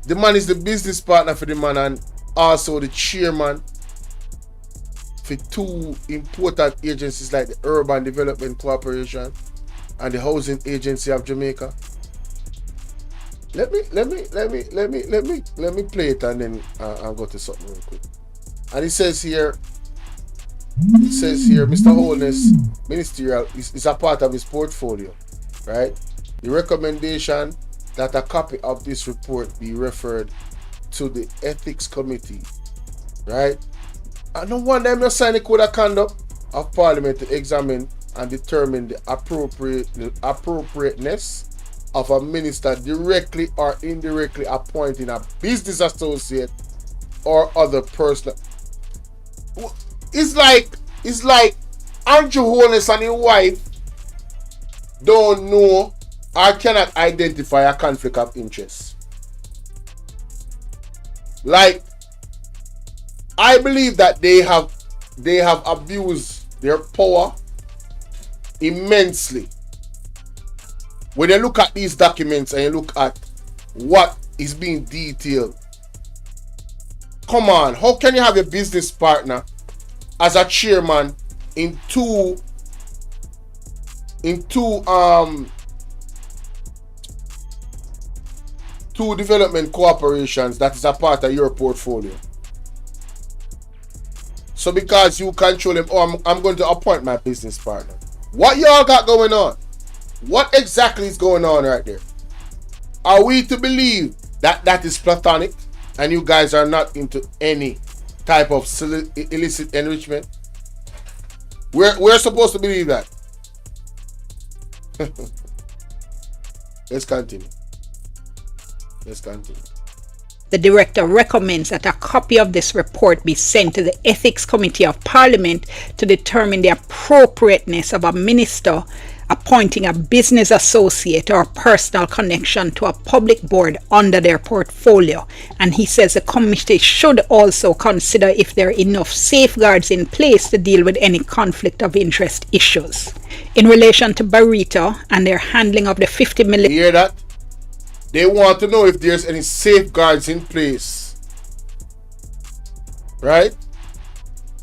The man is the business partner for the man and also the chairman for two important agencies like the Urban Development Corporation and the Housing Agency of Jamaica. Let me play it and then I'll go to something real quick. And it says here, Mr. Holness ministerial is a part of his portfolio, right? The recommendation that a copy of this report be referred to the Ethics Committee, right? And no wonder I'm not signing the Code of Conduct of Parliament to examine and determine the appropriateness of a minister directly or indirectly appointing a business associate or other person. It's like Andrew Holness and his wife don't know or cannot identify a conflict of interest. Like, I believe that they have abused their power immensely. When you look at these documents and you look at what is being detailed, come on, how can you have a business partner as a chairman in two development corporations that is a part of your portfolio? So because you control them, oh, I'm going to appoint my business partner. What y'all got going on? What exactly is going on right there? Are we to believe that that is platonic and you guys are not into any type of illicit enrichment? We're supposed to believe that. Let's continue. The director recommends that a copy of this report be sent to the Ethics Committee of Parliament to determine the appropriateness of a minister appointing a business associate or personal connection to a public board under their portfolio. And he says the committee should also consider if there are enough safeguards in place to deal with any conflict of interest issues. In relation to Burrito and their handling of the 50 million... You hear that? They want to know if there's any safeguards in place. Right?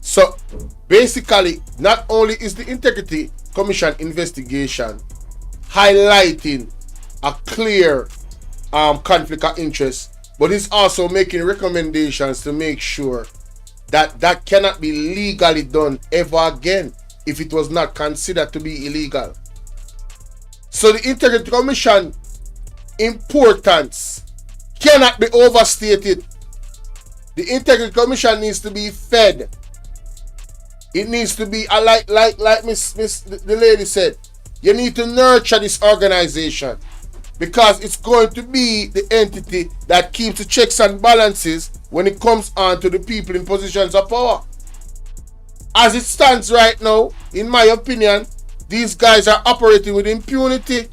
So, basically, not only is the Integrity Commission investigation highlighting a clear conflict of interest, but it's also making recommendations to make sure that that cannot be legally done ever again if it was not considered to be illegal. So the Integrity Commission importance cannot be overstated. The Integrity Commission needs to be fed. It needs to be like the lady said. You need to nurture this organization because it's going to be the entity that keeps the checks and balances when it comes on to the people in positions of power. As it stands right now, in my opinion, these guys are operating with impunity.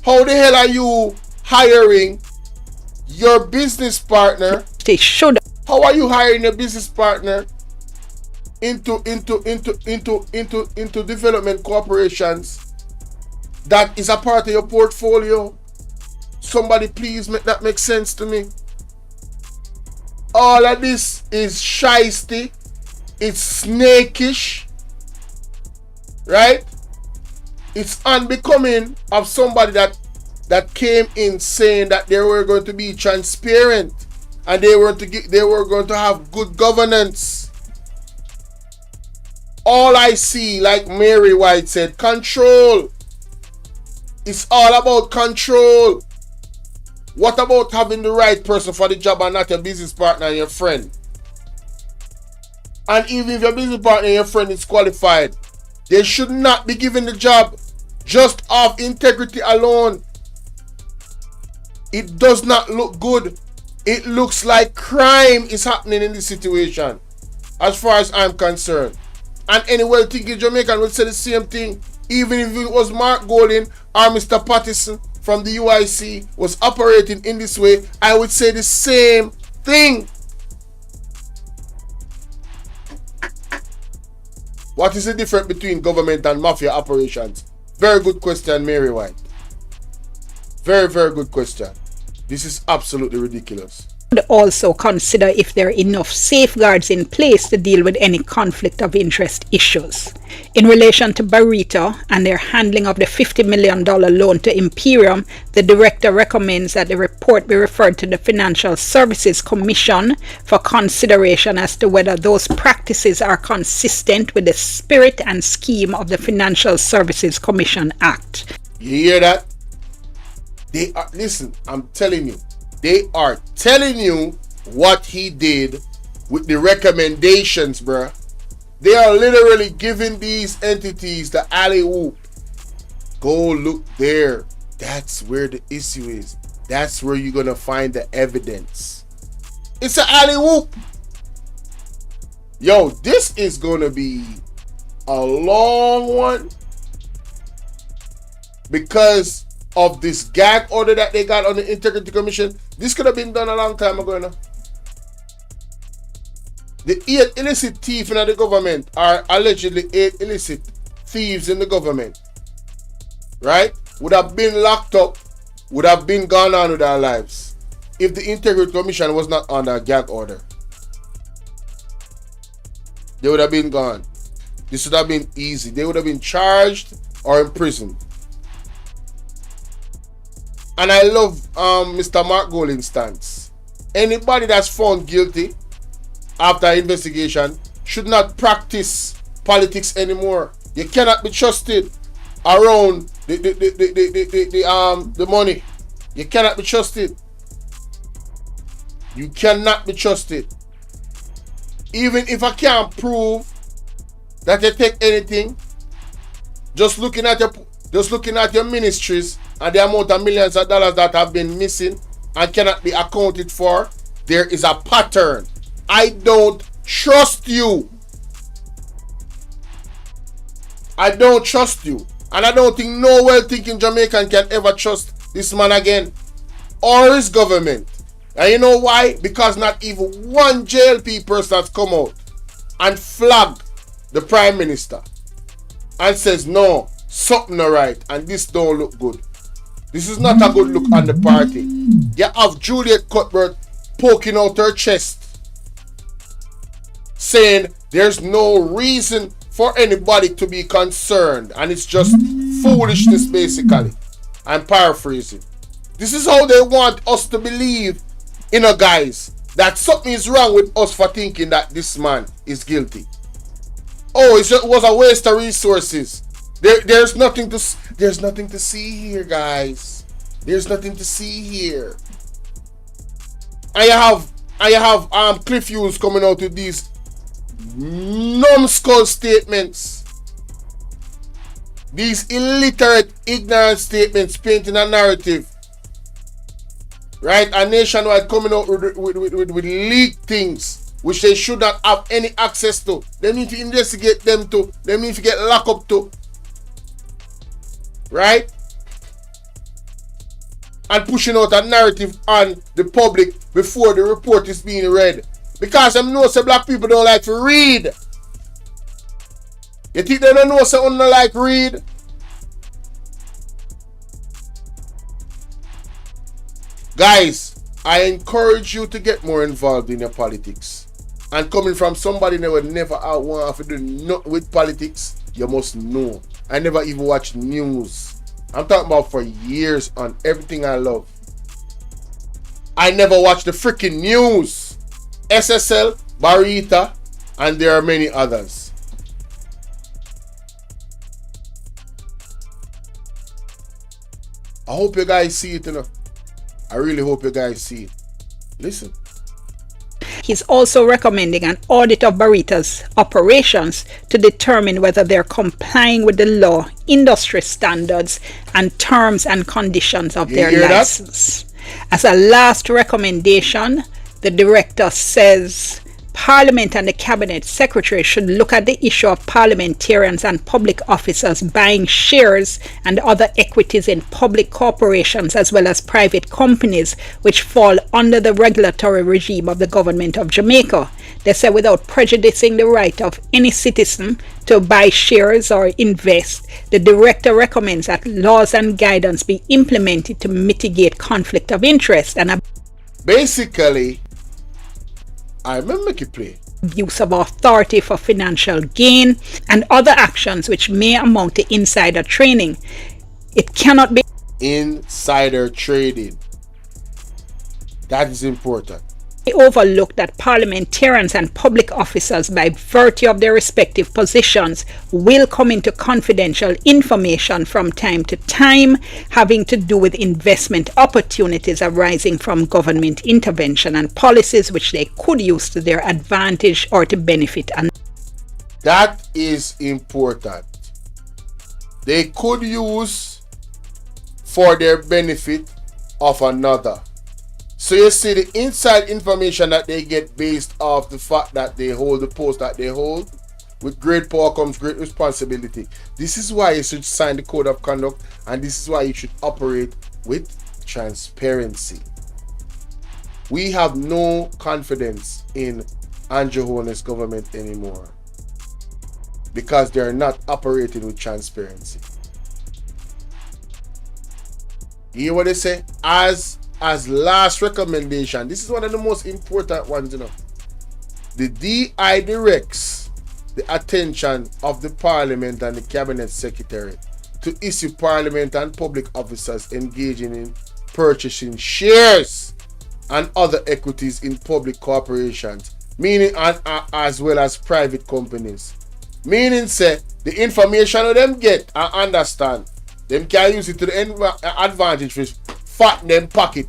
How the hell are you hiring your business partner? They should. How are you hiring your business partner into development corporations that is a part of your portfolio? Somebody please make that make sense to me. All of this is shysty. It's snakish. Right? It's unbecoming of somebody that came in saying that they were going to be transparent and they were going to have good governance. All I see, like Mary White said, control. It's all about control. What about having the right person for the job and not your business partner and your friend? And even if your business partner and your friend is qualified, they should not be given the job just off integrity alone. It does not look good. It looks like crime is happening in this situation, as far as I'm concerned. And any well-thinking Jamaican would say the same thing. Even if it was Mark Golding or Mr. Pattison from the UIC was operating in this way, I would say the same thing. What is the difference between government and mafia operations? Very good question, Mary White. Very, very good question. This is absolutely ridiculous. Should also consider if there are enough safeguards in place to deal with any conflict of interest issues. In relation to Burrito and their handling of the $50 million loan to Imperium, the director recommends that the report be referred to the Financial Services Commission for consideration as to whether those practices are consistent with the spirit and scheme of the Financial Services Commission Act. You hear that? They are, listen, I'm telling you, they are telling you what he did with the recommendations, bruh. They are literally giving these entities the alley-oop. Go look there. That's where the issue is. That's where you're going to find the evidence. It's an alley-oop. Yo, this is going to be a long one because of this gag order that they got on the Integrity Commission. This could have been done a long time ago now. The 8 illicit thieves in the government are allegedly 8 illicit thieves in the government. Right? Would have been locked up, would have been gone on with their lives if the Integrity Commission was not under a gag order. They would have been gone. This would have been easy. They would have been charged or imprisoned. And I love Mr. Mark Golding's stance. Anybody that's found guilty after investigation should not practice politics anymore. You cannot be trusted around the money. You cannot be trusted. You cannot be trusted. Even if I can't prove that they take anything, just looking at your ministries and the amount of millions of dollars that have been missing and cannot be accounted for, there is a pattern. I don't trust you. I don't trust you. And I don't think no well-thinking Jamaican can ever trust this man again or his government. And you know why? Because not even one JLP person has come out and flagged the Prime Minister and says, no, something not right and this don't look good. This is not a good look on the party. You have Juliet Cuthbert poking out her chest, saying there's no reason for anybody to be concerned and it's just foolishness basically. I'm paraphrasing. This is how they want us to believe, guys, that something is wrong with us for thinking that this man is guilty. Oh, it was a waste of resources. There's nothing to see here, guys. There's nothing to see here. And you have Cliff Hughes coming out with these numbskull statements. These illiterate, ignorant statements painting a narrative. Right? A nationwide coming out with leaked things which they should not have any access to. They need to investigate them too. They need to get locked up too. Right? And pushing out a narrative on the public before the report is being read. Because I know some black people don't like to read. You think they don't know someone don't like read? Guys, I encourage you to get more involved in your politics. And coming from somebody that would never want to do nothing with politics, you must know. I never even watch news. I'm talking about for years on everything I love. I never watch the freaking news. SSL, Barita, and there are many others. I hope you guys see it, I really hope you guys see it. Listen. He's also recommending an audit of Barita's operations to determine whether they're complying with the law, industry standards, and terms and conditions of their license. As a last recommendation, the director says Parliament and the Cabinet Secretary should look at the issue of parliamentarians and public officers buying shares and other equities in public corporations as well as private companies which fall under the regulatory regime of the government of Jamaica. They say without prejudicing the right of any citizen to buy shares or invest, the director recommends that laws and guidance be implemented to mitigate conflict of interest and basically I remember make it play. Use of authority for financial gain and other actions which may amount to insider trading. It cannot be insider trading. That is important. Overlooked that parliamentarians and public officers, by virtue of their respective positions, will come into confidential information from time to time having to do with investment opportunities arising from government intervention and policies which they could use to their advantage or to benefit. And that is important. They could use for their benefit of another. So you see the inside information that they get based off the fact that they hold the post that they hold. With great power comes great responsibility. This is why you should sign the code of conduct, and this is why you should operate with transparency. We have no confidence in Andrew Holness government anymore because they are not operating with transparency. You hear what they say? As last recommendation, this is one of the most important ones, The DI directs the attention of the Parliament and the Cabinet Secretary to issue Parliament and public officers engaging in purchasing shares and other equities in public corporations, meaning as well as private companies. Meaning say the information of them get and understand Them can use it to the advantage for fatten them pocket.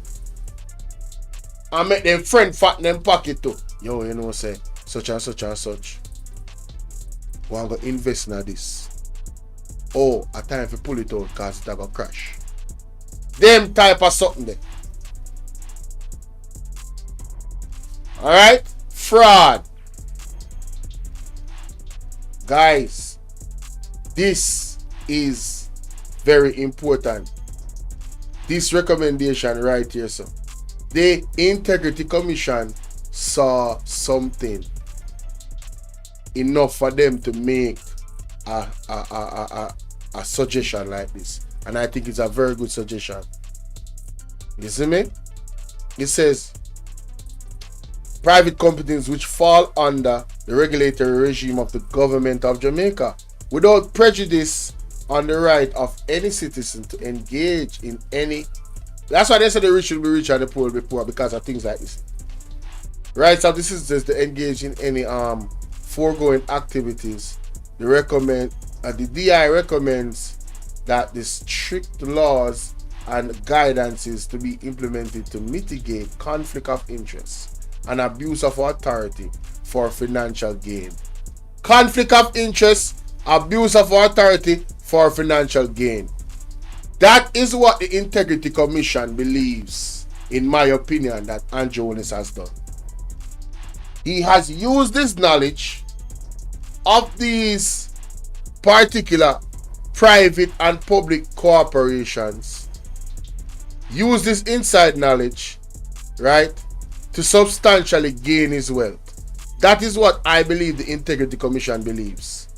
And make them friend fatten them pocket too. Yo, you know say, such and such and such. Want to go invest in this. Oh, a time for pull it out because it's gonna crash. Them type of something there. Alright? Fraud. Guys, this is very important. This recommendation right here, so the Integrity Commission saw something enough for them to make a suggestion like this, and I think it's a very good suggestion. You see me? It says private companies which fall under the regulatory regime of the government of Jamaica without prejudice on the right of any citizen to engage in any. That's why they say the rich will be rich and the poor will be poor, because of things like this. Right, so this is just to engage in any foregoing activities. The DI recommends that the strict laws and guidances to be implemented to mitigate conflict of interest and abuse of authority for financial gain. Conflict of interest, abuse of authority for financial gain. That is what the Integrity Commission believes, in my opinion, that Andrew Holness has done. He has used this knowledge of these particular private and public corporations, use this inside knowledge, right, to substantially gain his wealth. That is what I believe the Integrity Commission believes.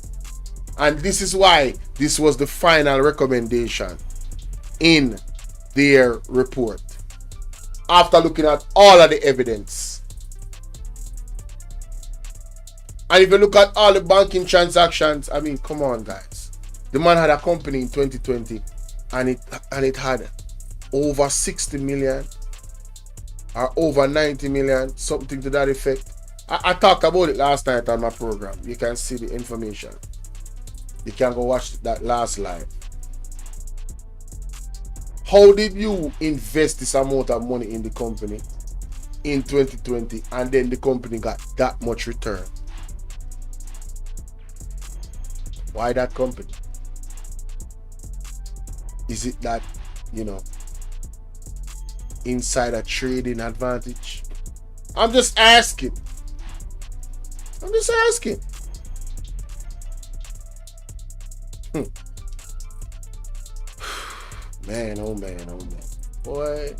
And this is why this was the final recommendation in their report, after looking at all of the evidence. And if you look at all the banking transactions, I mean, come on, guys. The man had a company in 2020 and it had over 60 million or over 90 million, something to that effect. I talked about it last night on my program. You can see the information. You can go watch that last live. How did you invest this amount of money in the company in 2020 and then the company got that much return? Why that company? Is it that, insider trading advantage? I'm just asking. Man, oh man. Boy.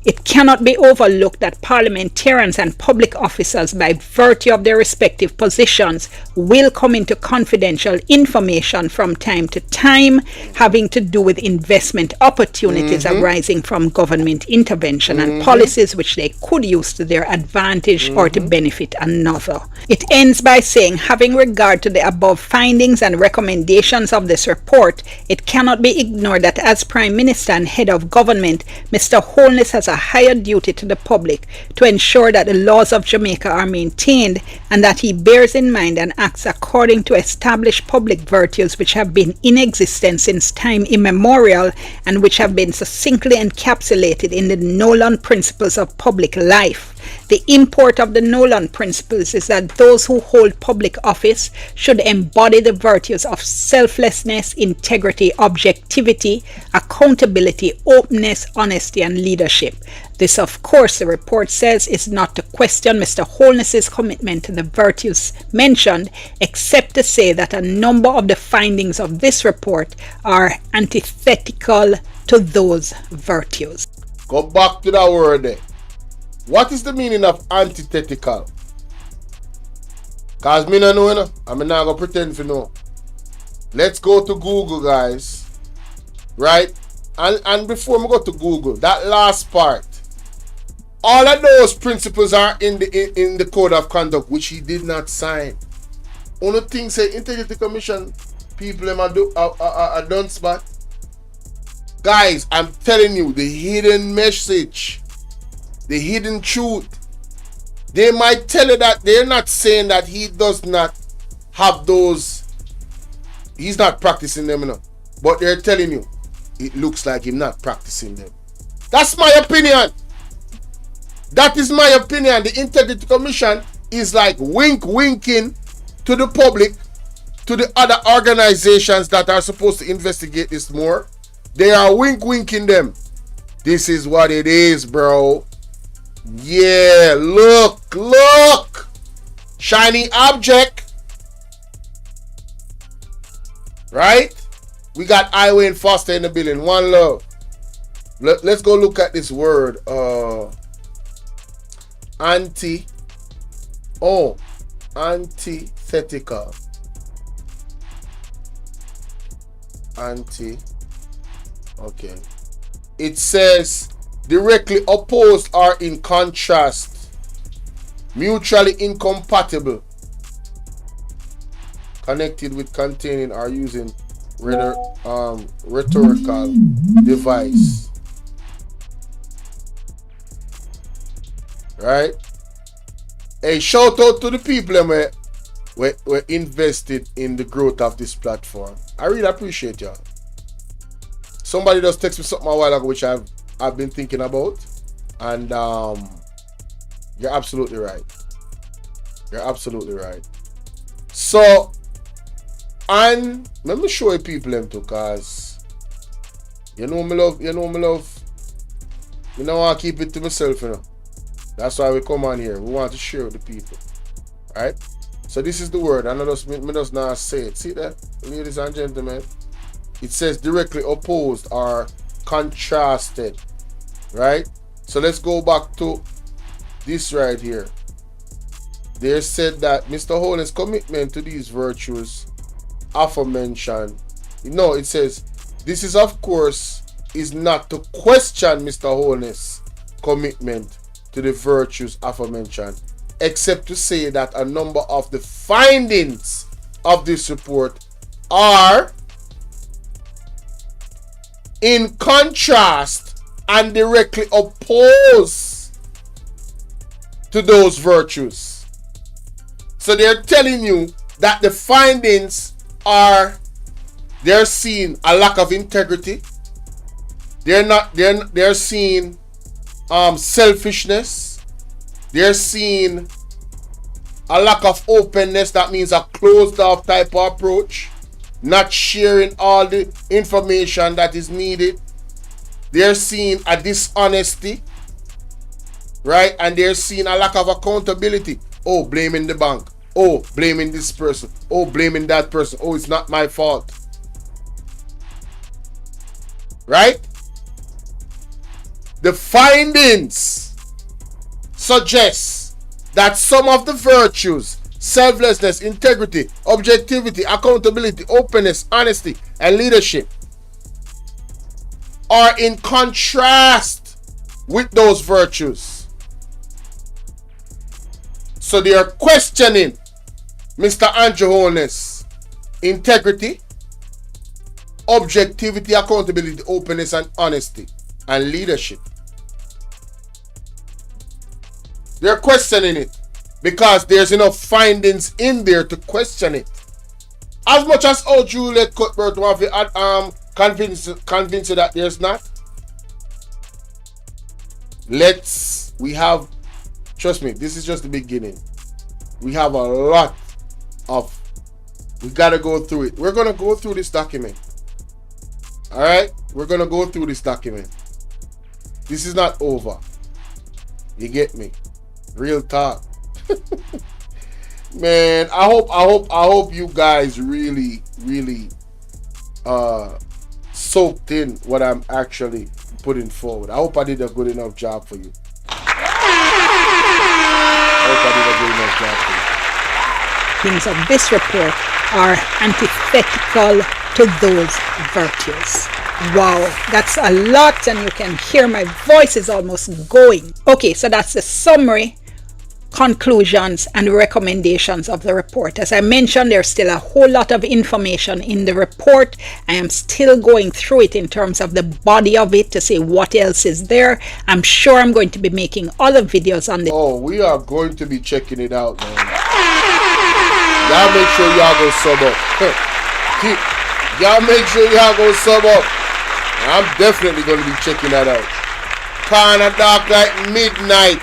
It cannot be overlooked that parliamentarians and public officers, by virtue of their respective positions, will come into confidential information from time to time having to do with investment opportunities arising from government intervention and policies which they could use to their advantage or to benefit another. It ends by saying, having regard to the above findings and recommendations of this report, it cannot be ignored that as Prime Minister and Head of Government, Mr. Holness has a higher duty to the public to ensure that the laws of Jamaica are maintained and that he bears in mind and acts according to established public virtues which have been in existence since time immemorial and which have been succinctly encapsulated in the Nolan principles of public life. The import of the Nolan principles is that those who hold public office should embody the virtues of selflessness, integrity, objectivity, accountability, openness, honesty, and leadership. This, of course, the report says, is not to question Mr. Holness's commitment to the virtues mentioned, except to say that a number of the findings of this report are antithetical to those virtues. Go back to that word there. What is the meaning of antithetical? Because me no know, I'm not going to pretend to know. Let's go to Google, guys. Right? And before we go to Google, that last part, all of those principles are in the code of conduct, which he did not sign. Only thing say Integrity Commission people are done spot. Guys, I'm telling you, the hidden message, the hidden truth. They might tell you that they're not saying that he does not have those He's not practicing them enough. But they're telling you, it looks like him not practicing them. That's my opinion. That is my opinion. The Integrity Commission is like winking to the public, to the other organizations that are supposed to investigate this more. They are winking them. This is what it is, bro. Yeah, look. Shiny object. Right? We got Iway and Foster in the building. One love. Let's go look at this word. Antithetical. Okay. It says directly opposed or in contrast, mutually incompatible, connected with, containing, or using rhetorical device. Right? Hey, shout out to the people were invested in the growth of this platform. I really appreciate y'all. Somebody just texted me something a while ago which I've been thinking about, and you're absolutely right. You're absolutely right. So, and let me show you people them too, cause you know me love. You know I keep it to myself, you know. That's why we come on here. We want to share with the people. Right? So this is the word. I know me just not say it. See that, ladies and gentlemen? It says directly opposed or contrasted. Right? So let's go back to this right here. They said that Mr. Holness' commitment to these virtues aforementioned. No, it says this is of course is not to question Mr. Holness' commitment to the virtues aforementioned, except to say that a number of the findings of this report are in contrast and directly opposed to those virtues. So they're telling you that the findings are, they're seeing a lack of integrity. They're seeing selfishness. They're seeing a lack of openness. That means a closed off type of approach, not sharing all the information that is needed. They're seeing a dishonesty, right? And they're seeing a lack of accountability. Oh, blaming the bank. Oh, blaming this person. Oh, blaming that person. Oh, it's not my fault. Right? The findings suggest that some of the virtues, selflessness, integrity, objectivity, accountability, openness, honesty, and leadership, are in contrast with those virtues. So they are questioning Mr. Andrew Holness' integrity, objectivity, accountability, openness, and honesty, and leadership. They're questioning it because there's enough findings in there to question it. As much as Juliet Cuthbert want to convince you that there's not. Trust me, this is just the beginning. We have a lot of, we gotta go through it. We're gonna go through this document. Alright? We're gonna go through this document. This is not over. You get me? Real talk. Man, I hope you guys really soaked in what I'm actually putting forward. I hope I did a good enough job for you. Things of this report are antithetical to those virtues. Wow, that's a lot, and you can hear my voice is almost going. Okay, so that's the summary, conclusions, and recommendations of the report. As I mentioned, there's still a whole lot of information in the report. I am still going through it in terms of the body of it to see what else is there. I'm sure I'm going to be making other videos on this. Oh, we are going to be checking it out, man. Y'all make sure y'all go sub up. Y'all make sure y'all go sub up. I'm definitely going to be checking that out. Kinda dark like midnight.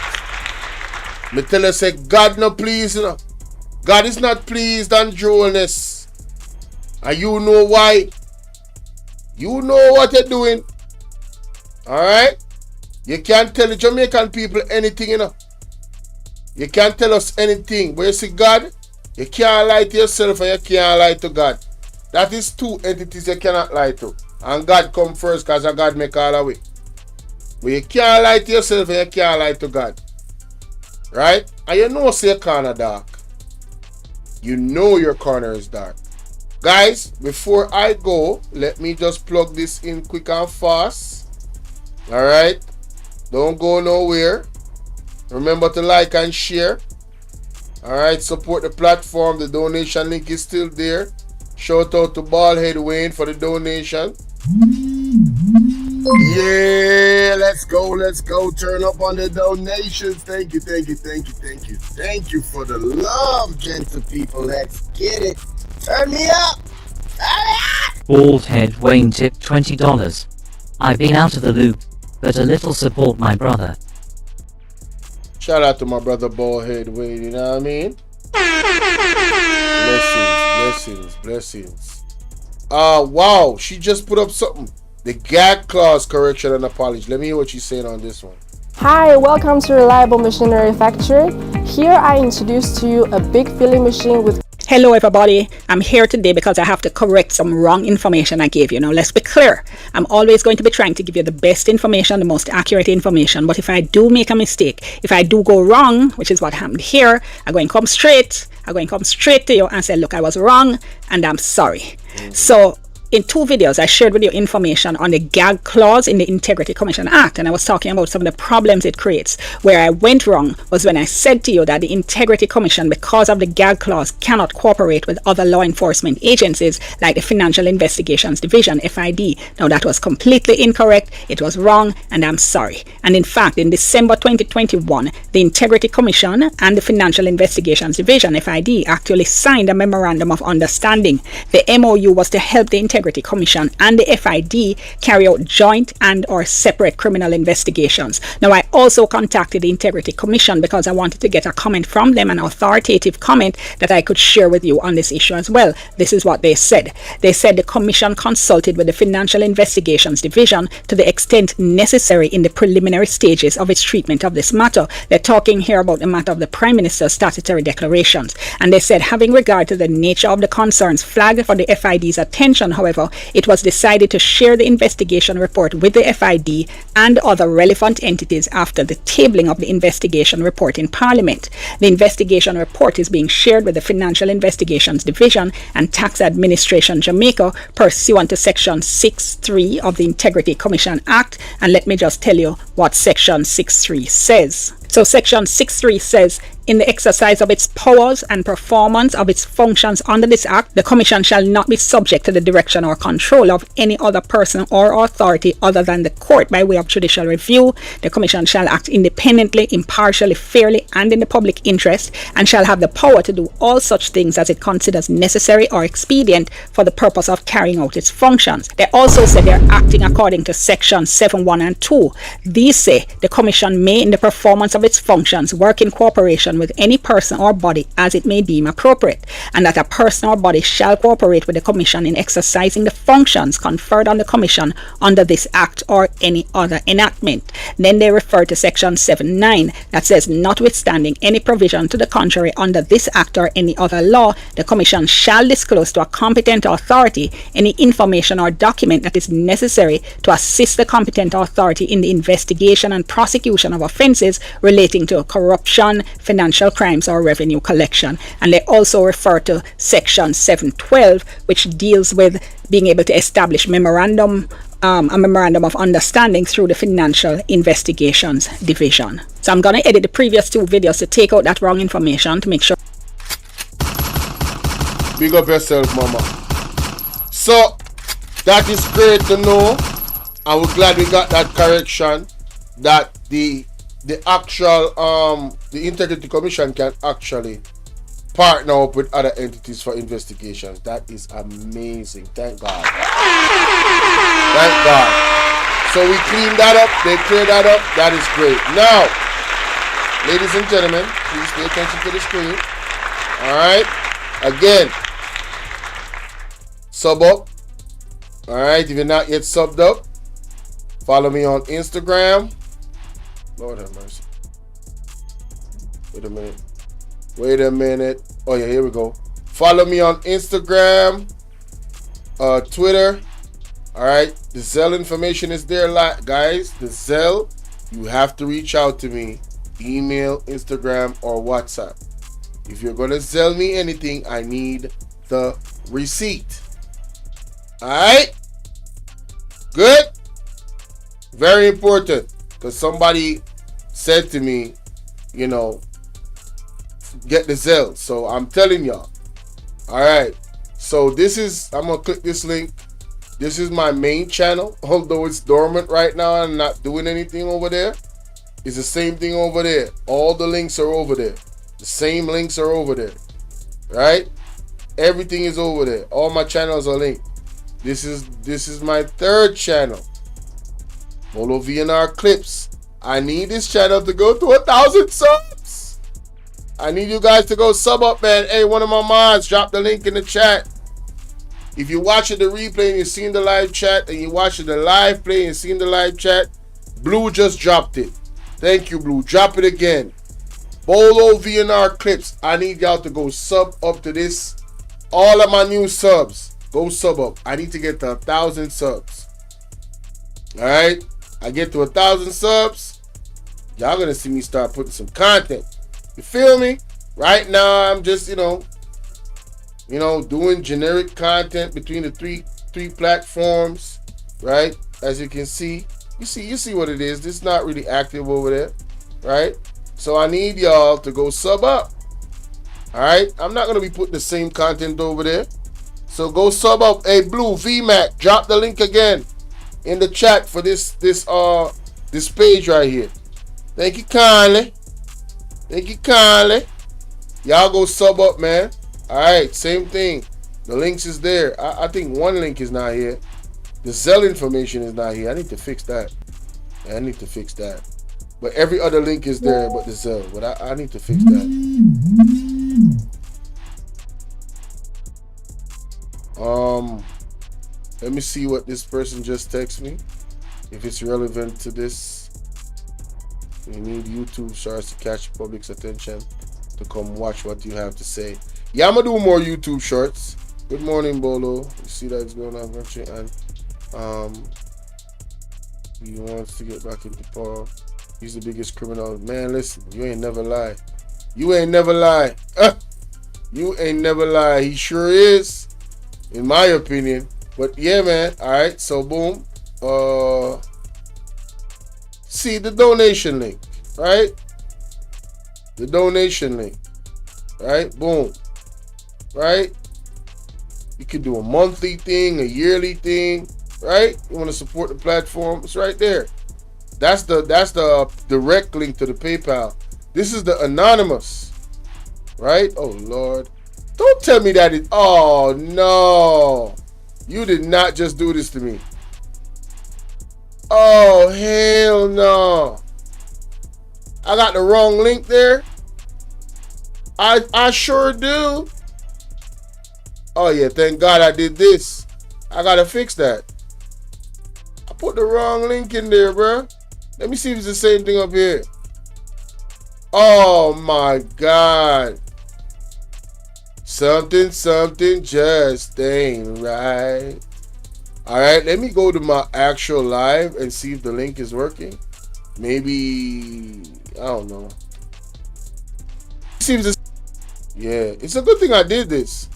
Me tell you, say God no pleased, you know. God is not pleased on Holness. And you know why. You know what you're doing. Alright? You can't tell the Jamaican people anything, you know. You can't tell us anything. But you see God, you can't lie to yourself and you can't lie to God. That is two entities you cannot lie to. And God come first because God make all the way. But you can't lie to yourself and you can't lie to God. Right? And you know say your corner dark. You know your corner is dark. Guys, before I go, let me just plug this in quick and fast. Alright? Don't go nowhere. Remember to like and share. Alright, support the platform. The donation link is still there. Shout out to Baldhead Wayne for the donation. Yeah, let's go. Turn up on the donations. Thank you. Thank you for the love, gentle people. Let's get it. Turn me up. Bald Head Wayne tipped $20. I've been out of the loop, but a little support my brother. Shout out to my brother Baldhead Wayne, you know what I mean? Blessings. Wow, she just put up something. The gag clause correction and apology. Let me hear what she's saying on this one. Hi, welcome to Reliable Machinery Factory. Here I introduce to you a big filling machine with... Hello everybody, I'm here today because I have to correct some wrong information I gave you. Now let's be clear, I'm always going to be trying to give you the best information, the most accurate information, but if I do make a mistake, if I do go wrong, which is what happened here, I'm going to come straight to you and say, look, I was wrong and I'm sorry. So in two videos, I shared with you information on the gag clause in the Integrity Commission Act, and I was talking about some of the problems it creates. Where I went wrong was when I said to you that the Integrity Commission, because of the gag clause, cannot cooperate with other law enforcement agencies like the Financial Investigations Division, FID. Now that was completely incorrect, it was wrong, and I'm sorry. And in fact, in December 2021, the Integrity Commission and the Financial Investigations Division, FID, actually signed a Memorandum of Understanding. The MOU was to help the Integrity Commission and the FID carry out joint and or separate criminal investigations. Now, I also contacted the Integrity Commission because I wanted to get a comment from them, an authoritative comment that I could share with you on this issue as well. This is what they said. They said the Commission consulted with the Financial Investigations Division to the extent necessary in the preliminary stages of its treatment of this matter. They're talking here about the matter of the Prime Minister's statutory declarations. And they said, having regard to the nature of the concerns flagged for the FID's attention, however, it was decided to share the investigation report with the FID and other relevant entities after the tabling of the investigation report in Parliament. The investigation report is being shared with the Financial Investigations Division and Tax Administration Jamaica pursuant to Section 6.3 of the Integrity Commission Act. And let me just tell you what Section 6.3 says. So Section 6.3 says, in the exercise of its powers and performance of its functions under this Act, the Commission shall not be subject to the direction or control of any other person or authority other than the court by way of judicial review. The Commission shall act independently, impartially, fairly, and in the public interest, and shall have the power to do all such things as it considers necessary or expedient for the purpose of carrying out its functions. They also say they are acting according to Section 7.1 and 2. These say the Commission may, in the performance of its functions, work in cooperation with any person or body as it may deem appropriate, and that a person or body shall cooperate with the Commission in exercising the functions conferred on the Commission under this Act or any other enactment. Then they refer to Section 7.9 that says, notwithstanding any provision to the contrary under this Act or any other law, the Commission shall disclose to a competent authority any information or document that is necessary to assist the competent authority in the investigation and prosecution of offences relating to corruption, financial crimes, or revenue collection. And they also refer to Section 7.12, which deals with being able to establish a memorandum of understanding through the Financial Investigations Division. So I'm going to edit the previous two videos to take out that wrong information to make sure. Big up yourself, mama. So that is great to know, and we're glad we got that correction, that the actual the Integrity Commission can actually partner up with other entities for investigations. That is amazing. Thank God. Thank God. So we cleaned that up. They cleared that up. That is great. Now, ladies and gentlemen, please pay attention to the screen. All right. Again, sub up. All right. If you're not yet subbed up, follow me on Instagram. Lord have mercy. Wait a minute. Wait a minute. Oh yeah, here we go. Follow me on Instagram, Twitter. All right. The Zelle information is there, guys. The Zelle. You have to reach out to me. Email, Instagram, or WhatsApp. If you're gonna sell me anything, I need the receipt. All right. Good. Very important, because somebody said to me, you know, get the Zelle. So I'm telling y'all. All right. So this is, I'm going to click this link. This is my main channel. Although it's dormant right now and not doing anything over there. It's the same thing over there. All the links are over there. The same links are over there. Right? Everything is over there. All my channels are linked. This is my third channel. Bolo V&R Clips. I need this channel to go to 1,000 subs. I need you guys to go sub up, man. Hey, one of my mods, drop the link in the chat. If you're watching the replay and you're seeing the live chat, and you're watching the live play and you're seeing the live chat, Blue just dropped it. Thank you, Blue. Drop it again. Bolo V&R Clips. I need y'all to go sub up to this. All of my new subs, go sub up. I need to get to 1,000 subs. All right? I get to 1,000 subs, y'all gonna see me start putting some content. You feel me? Right now, I'm just, you know, doing generic content between the three platforms, right? As you can see, you see what it is. This is not really active over there, right? So I need y'all to go sub up. All right, I'm not gonna be putting the same content over there. So go sub up. Hey, Blue VMAC, drop the link again in the chat for this page right here. Thank you kindly. Thank you kindly. Y'all go sub up, man. All right, same thing. The links is there. I think one link is not here. The Zelle information is not here. I need to fix that. I need to fix that. But every other link is there but the Zelle. But I need to fix that. Let me see what this person just texted me. If it's relevant to this. We need YouTube shorts to catch the public's attention to come watch what you have to say. Yeah, I'm gonna do more YouTube shorts. Good morning, Bolo. You see that it's going on, and he wants to get back into Paul. He's the biggest criminal. Man, listen, you ain't never lie. You ain't never lie. You ain't never lie. He sure is, in my opinion. But yeah, man. All right. So boom. See the donation link, right? The donation link, right? Boom, right? You can do a monthly thing, a yearly thing, right? You want to support the platform? It's right there. That's the direct link to the PayPal. This is the anonymous, right? Oh Lord, don't tell me that it. Oh no, you did not just do this to me. Oh hell no! I got the wrong link there. I sure do. Oh yeah, thank God I did this. I gotta fix that. I put the wrong link in there, bro. Let me see if it's the same thing up here. Oh my God. Something just ain't right. All right, let me go to my actual live and see if the link is working. Maybe, I don't know. See if this, yeah, it's a good thing I did this.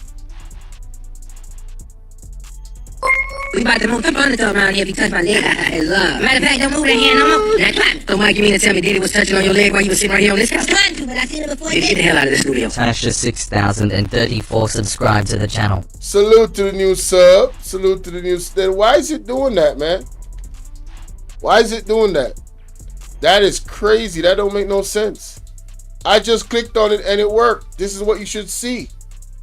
We about to move up on the top around here if you touch my leg. I love. Matter of fact, don't move that hand no more. Now clap. Don't Mike, you mean to tell me Diddy was touching on your leg while you were sitting right here on this couch? Trying to, but I seen it before. Get the hell out of the studio. Tasha 6034 subscribe to the channel. Salute to the new sub. Salute to the new sub. Why is it doing that, man? Why is it doing that? That is crazy. That don't make no sense. I just clicked on it and it worked. This is what you should see,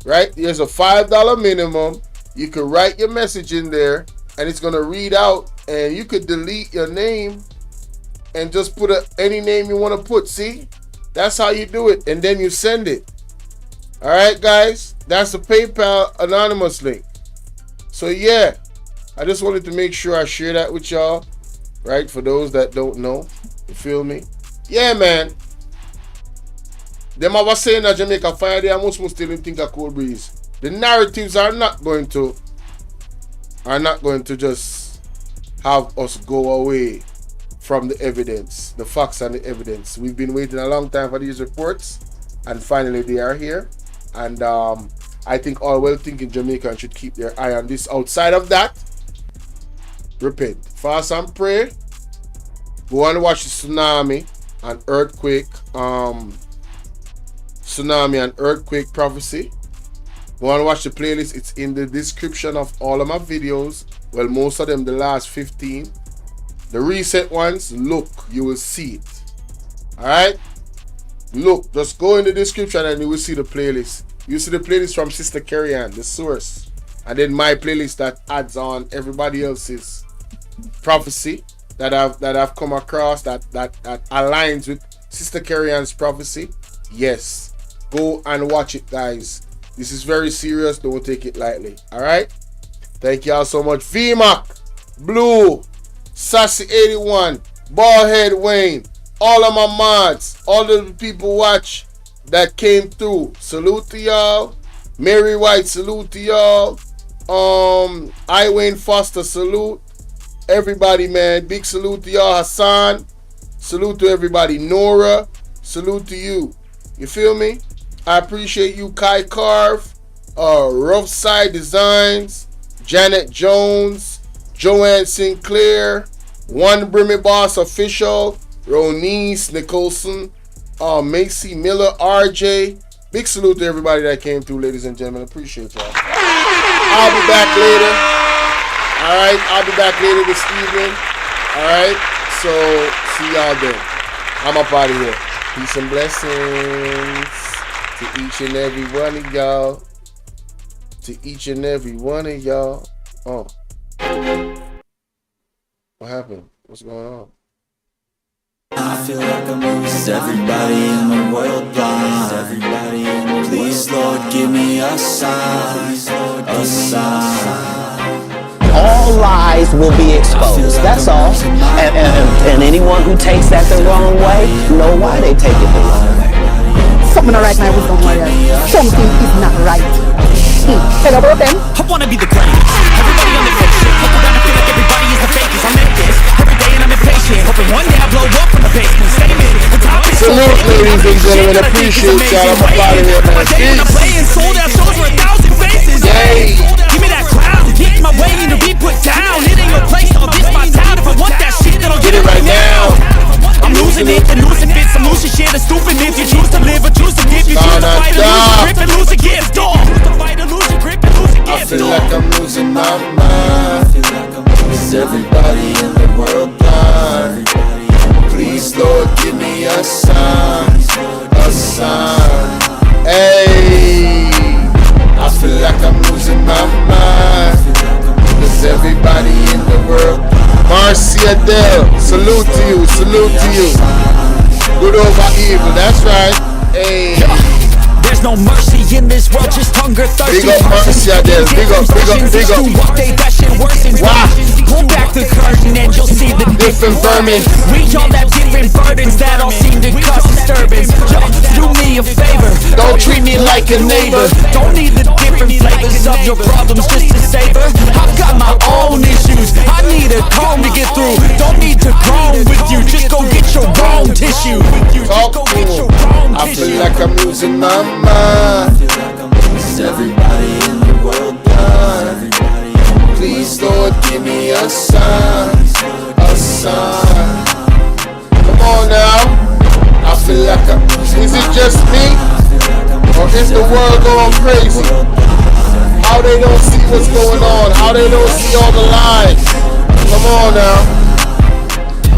right? There's a $5 minimum. You could write your message in there and it's going to read out, and you could delete your name and just put any name you want to put. See? That's how you do it. And then you send it. All right, guys? That's the PayPal anonymous link. So, yeah, I just wanted to make sure I share that with y'all, right? For those that don't know. You feel me? Yeah, man. Them I was saying that Jamaica fire there, most still think a cold breeze. The narratives are not going to just have us go away from the evidence, the facts and the evidence. We've been waiting a long time for these reports, and finally they are here. And I think all well-thinking Jamaicans should keep their eye on this. Outside of that, repent, fast and pray. Go and watch the tsunami and earthquake, prophecy. Go and watch the playlist. It's in the description of all of my videos. Well, most of them, the last 15. The recent ones, look, you will see it. Alright? Look, just go in the description and you will see the playlist. You see the playlist from Sister Carrie-Ann, the source. And then my playlist that adds on everybody else's prophecy that I've come across that aligns with Sister Carrie-Ann's prophecy. Yes. Go and watch it, guys. This is very serious. Don't take it lightly. Alright? Thank y'all so much. VMAC, Blue, Sassy81, Ballhead Wayne, all of my mods, all of the people watch that came through. Salute to y'all. Mary White, salute to y'all. I Wayne Foster, salute. Everybody, man. Big salute to y'all. Hassan, salute to everybody. Nora, salute to you. You feel me? I appreciate you, Kai Carve, Rough Side Designs, Janet Jones, Joanne Sinclair, One Brimmy Boss Official, Ronice Nicholson, Macy Miller, RJ. Big salute to everybody that came through, ladies and gentlemen. Appreciate y'all. I'll be back later. Alright, I'll be back later this evening. Alright, so see y'all then. I'm up out of here. Peace and blessings to each and every one of y'all. To each and every one of y'all. Oh. What happened? What's going on? I feel like I'm losing everybody in the world blind. Please, Lord, give me a sign. A sign. All lies will be exposed, that's all. And anyone who takes that the wrong way, know why they take it the wrong way. Something not right, my wisdom warrior. Something is not right. Tell about them. I wanna be the greatest. Everybody on the fake shit. Fuck around and feel like everybody is the fakest. I make this every day and I'm impatient. Hoping one day I blow up from the basement. Statement. The top is so salute, ladies and gentlemen. Appreciate y'all. I'm up out of here, man. When I'm playing sold out shows for 1,000 faces. Yay. Give me that crown. Get my way to be put down. It ain't your place. I'll diss my town. If I want that shit, then I'll get it right now. I'm losing it, and losing bits. I'm losing shit. It's stupid if you choose to live or choose to give. You choose to fight or lose a grip and lose a gift. I feel like I'm losing my mind. Is everybody in the world blind? Please, Lord, give me a sign. A sign. Hey, I feel like I'm losing my mind. Is everybody in the world? Marcia Dell, salute to you, salute to you. Good over evil, that's right. Hey. There's no mercy in this world, just hunger, thirsty. Big up Marcia Dell, big up, big up, big up. That shit worse than pull back the curtain and you'll see the different vermin. We all have different burdens that all seem to cause disturbance. Yo, do me a favor, don't treat me like a neighbor. Don't need the different flavors of your problems just to savor. I've got my own issues, I need a comb to get through. Don't need to groan with you, just go get your own tissue. I feel like I'm losing my mind. Is everybody in the world blind? Please, Lord, give me a sign. A sign. Come on now. I feel like I'm losing. Is it just me? Or is the world going crazy? How they don't see what's going on? How they don't see all the lies? Come on now.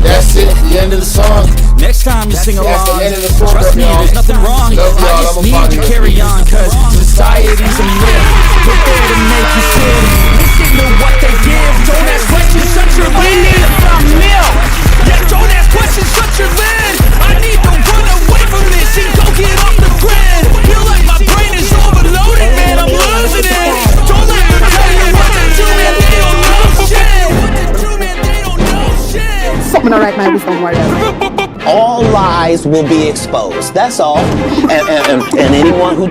That's it. The end of the song. Next time to sing along. That's the end of the program, Trust me, y'all. there's nothing wrong. Love y'all. I just I'm need about to to carry on, cause society's a myth. Put there to make you sit. Listen to what they give. Don't ask questions, shut your lid. We need some milk. Yeah, don't ask questions, shut your lid. I need to run away from this and go get off the grid. Feel like my brain is overloaded, man, I'm losing it. Don't let them tell you what to do, man, they don't know shit. What to do, man, they don't know shit. Something alright, my wisdom warriors. All lies will be exposed. That's all. And anyone who